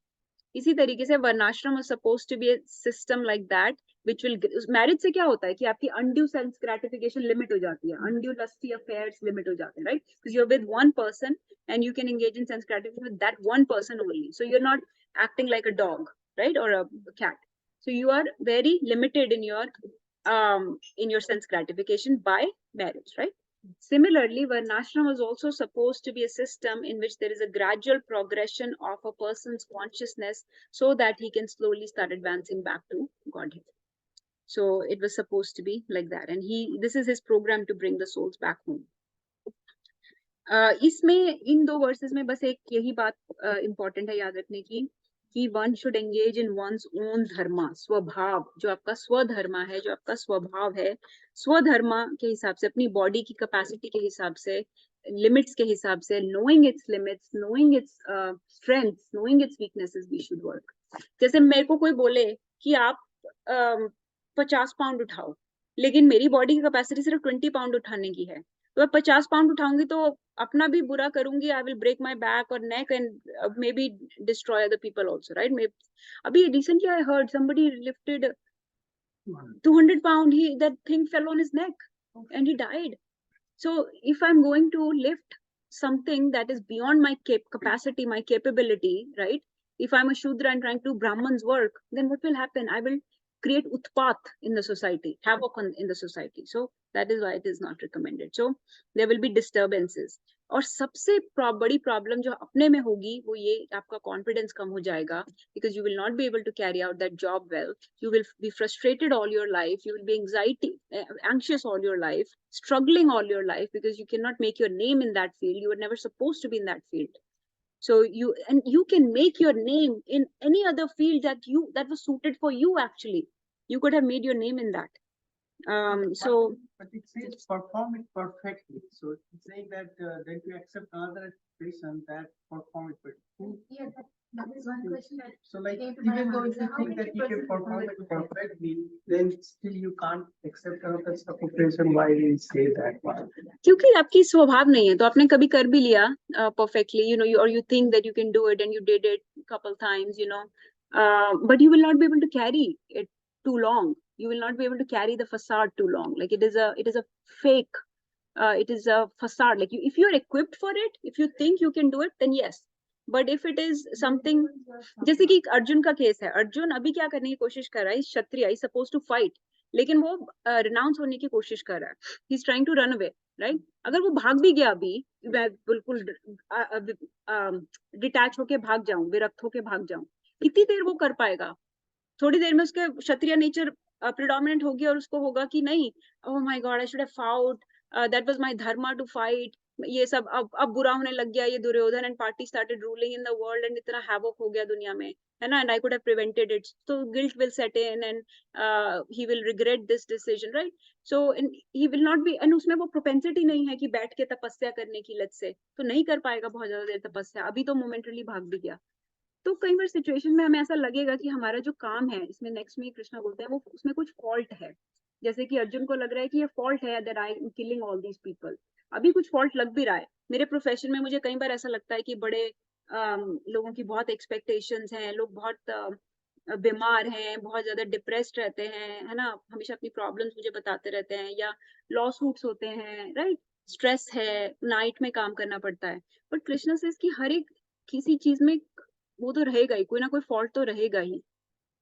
इसी तरीके से वर्णाश्रम is supposed to be a system like that which will, marriage से क्या होता है कि आपकी undue sense gratification limit हो जाती है, undue lusty affairs limit हो जाते हैं, right? Because you're with one person and you can engage in sense gratification with that one person only. So you're not acting like a dog, right, or a cat. So you are very limited in your sense gratification by marriage, right? Similarly, Varnashram was also supposed to be a system in which there is a gradual progression of a person's consciousness so that he can slowly start advancing back to Godhead. So it was supposed to be like that. And this is his program to bring the souls back home. इसमें इन दो versus में बस एक यही बात important है याद रखने की कि one should engage in one's own dharma, स्वभाव, जो आपका स्वधर्मा है, जो आपका स्वभाव है, स्वधर्मा के हिसाब से, अपनी बॉडी की कैपेसिटी के हिसाब से, लिमिट्स के हिसाब से, knowing its limits, knowing its strengths, knowing its weaknesses, we should work. जैसे मेरे को कोई बोले कि आप 50 पाउंड उठाओ, लेकिन मेरी बॉडी की कैपेसिटी सिर्फ 20 पाउंड उठाने की है, तो मैं 50 पाउंड उठाऊंगी तो अपना भी बुरा करूंगी, I will break my back और neck and may be destroy other people also, right? अभी recently I heard somebody lifted 200 pound, that thing fell on his neck and he died. So if I'm going to lift something that is beyond my capacity, my capability, right? If I'm a Shudra and trying to do Brahman's work, then what will happen? I will create utpat in the society, havoc in the society. So that is why it is not recommended. So there will be disturbances. और सबसे बड़ी problem जो अपने में होगी वो ये, आपका कॉन्फिडेंस कम हो जाएगा, because you will not be able to carry out that job well. You will be frustrated all your life. You will be anxious all your life, struggling all your life because you cannot make your name in that field. You were never supposed to be in that field. So you can make your name in any other field that was suited for you. Actually, you could have made your name in that. But it says perform it perfectly. So it's saying that then you accept another person that perform it perfectly. Yeah, that is one question that So like came to my even though mind. if you So how think many that you can persons perform do it it perfectly, then still you can't accept another type of person. Why do you say that one? क्योंकि आपकी स्वभाव नहीं है, तो आपने कभी कर भी लिया perfectly, or you think that you can do it and you did it a couple times, but you will not be able to carry it too long. You will not be able to carry the facade too long. Like it is a fake, it is a facade. Like if you're equipped for it, if you think you can do it, then yes. But if it is something, जैसे कि अर्जुन का case है, अर्जुन अभी क्या करने की कोशिश कर रहा है, kshatriya, he suppose to fight, लेकिन वो रिनाउंस होने की कोशिश कर रहा है, he is trying to run away, right? अगर वो भाग भी गया अभी, मैं बिल्कुल डिटैच होके भाग जाऊं, विरक्त होके भाग जाऊं, कितनी देर वो कर पाएगा? थोड़ी देर में उसके क्षत्रिय नेचर प्रिडोमिनेंट होगी और उसको होगा कि नहीं, oh my god, I should have fought, that was my dharma to fight, ये सब अब बुरा होने लग गया, ये Duryodhan and party started ruling in the world and इतना हैवोक हो गया दुनिया में, है ना, and I could have prevented it. So guilt will set in and he will regret this decision, right? So and he will not be, and उसमें वो propensity नहीं है कि बैठ के तपस्या करने की, let's say, तो नहीं कर पाएगा बहुत ज्यादा देर तपस्या, अभी तो मोमेंटली भाग भी गया. तो कई बार सिचुएशन में हमें ऐसा लगेगा कि हमारा जो काम है, इसमें नेक्स्ट में कृष्णा बोलते हैं, वो उसमें कुछ फॉल्ट है. जैसे कि अर्जुन को लग रहा है कि ये फॉल्ट है, that I am killing all these people. अभी कुछ फॉल्ट लग भी रहा है. मेरे प्रोफेशन में मुझे कई बार ऐसा लगता है कि बड़े लोगों की बहुत एक्सपेक्टेशंस हैं, लोग बहुत बीमार हैं, बहुत ज्यादा डिप्रेस्ड रहते हैं, है ना, हमेशा अपनी प्रॉब्लम्स मुझे बताते रहते हैं, या लॉ सूट्स होते हैं, राइट, स्ट्रेस है, नाइट में काम करना पड़ता है. बट कृष्णा से इसकी हर एक किसी चीज में वो तो रहेगा ही, कोई ना कोई फॉल्ट तो रहेगा ही.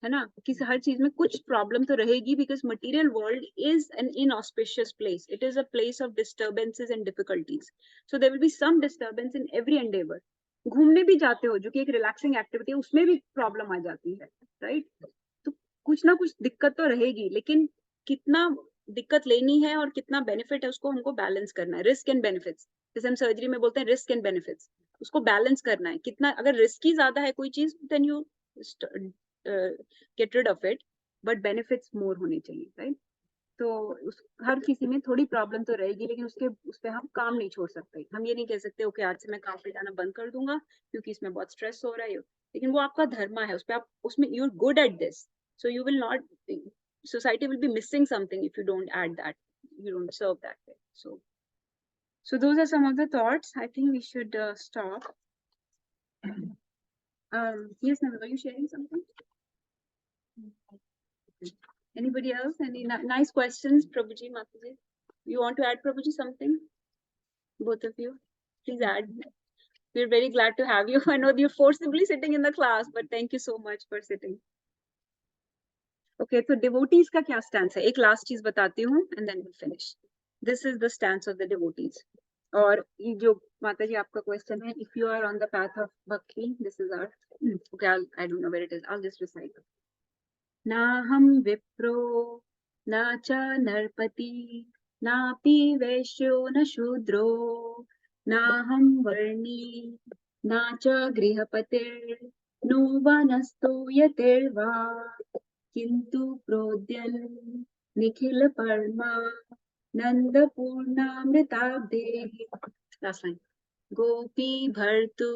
है ना, किसी हर चीज में कुछ प्रॉब्लम तो रहेगी, because material world is an inauspicious place, it is a place of disturbances and difficulties, so there will be some disturbance in every endeavour. घूमने भी जाते हो जो कि एक रिलैक्सिंग एक्टिविटी है, उसमें भी प्रॉब्लम आ जाती है, राइट? तो कुछ ना कुछ दिक्कत तो रहेगी, लेकिन कितना दिक्कत लेनी है और कितना बेनिफिट है उसको हमको बैलेंस करना है. रिस्क एंड बेनिफिट्स, जैसे हम सर्जरी में बोलते हैं रिस्क एंड बेनिफिट्स, उसको बैलेंस करना है. कितना अगर रिस्की ज्यादा है कोई चीज, then you get rid of it, but benefits more होने चाहिए, right? तो हर किसी में थोड़ी प्रॉब्लम तो रहेगी, लेकिन उस पे हम काम नहीं छोड़ सकते. हम ये नहीं कह सकते ओके आज से मैं काम पे जाना बंद कर दूंगा क्योंकि इसमें बहुत स्ट्रेस हो रहा है, लेकिन वो आपका धर्मा है, उस पे आप उसमें you are good at this, so you will not, society will be missing something if you don't add that, you don't serve that way. So those are some of the thoughts. I think we should stop. Yes, Navika, are you sharing something? Anybody else? Any nice questions, Prabhuji, Mataji? You want to add, Prabhuji, something? Both of you, please add. We're very glad to have you. I know you're forcibly sitting in the class, but thank you so much for sitting. Okay, so devotees का क्या stance है? एक last चीज बताती हूँ, and then we'll finish. This is the stance of the devotees. और ये जो माता जी आपका question है, if you are on the path of bhakti, this is our. Okay, I don't know where it is. I'll just recite. नाहं विप्रो न च नरपति नापि वैश्यो न शूद्रो नाहं वर्णी न च गृहपतिर्नो वनस्तो यतिर्वा किन्तु प्रोद्यन् निखिल परमा नंदपूर्णामृताब्धे. Last line. गोपी भर्तु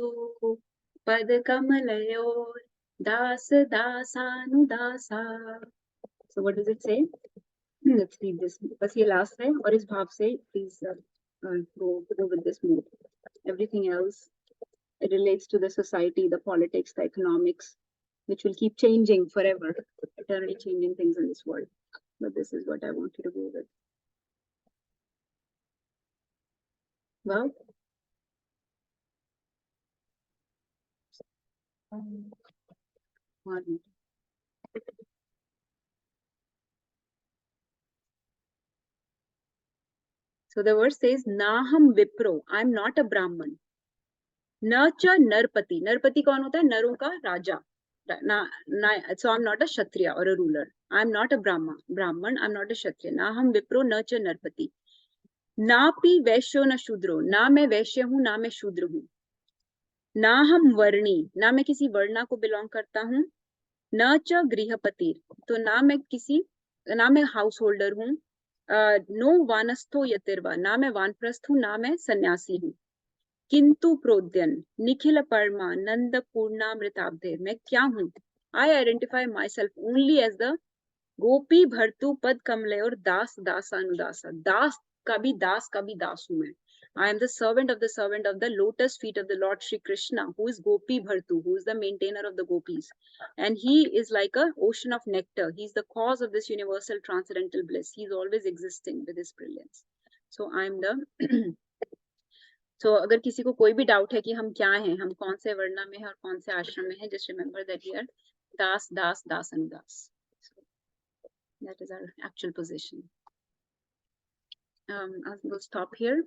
पद कमलयोर दास दासानुदासा. So what does it say? Let's read this. बस ये last है, और इस भाव से please go with this mood. Everything else, it relates to the society, the politics, the economics, which will keep changing forever, eternally changing things in this world. But this is what I want you to go with. Well, one. So the verse says, Naham Vipro, I am not a Brahman. न च नरपति, नरपति कौन होता है? नरों का राजा. So I'm not a Kshatriya or a ruler. I'm not a Brahman, I'm not a Kshatriya. ना हम विप्रो न च नरपति. नापि वैश्यो न शूद्रो, ना मैं वैश्य हूँ ना मैं शूद्र हूँ. ना हम वर्णी, ना मैं किसी वर्णा को बिलोंग करता हूँ. न च गृहपति, तो ना मैं हाउस होल्डर हूँ. नो वानस्थो यतिर्वा, ना मैं वानप्रस्थ हूँ ना मैं सन्यासी हूँ. किंतु प्रोद्यन निखिल परमा नंद पूर्णामृताब्धे, मैं क्या हूँ? I identify myself only as the गोपी भर्तु पद कमले और दास दासानुदासा. दास का भी दास हूँ मैं. I am the servant of the lotus feet of the Lord Shri Krishna, who is Gopi Bhartu, who is the maintainer of the gopis, and he is like a ocean of nectar. He is the cause of this universal transcendental bliss. He is always existing with his brilliance. So I am the So अगर किसी को कोई भी doubt है कि हम क्या हैं, हम कौन से वर्णा में हैं और कौन से आश्रम में हैं, just remember that we are Das Das Das and das. That is our actual position. We'll stop here.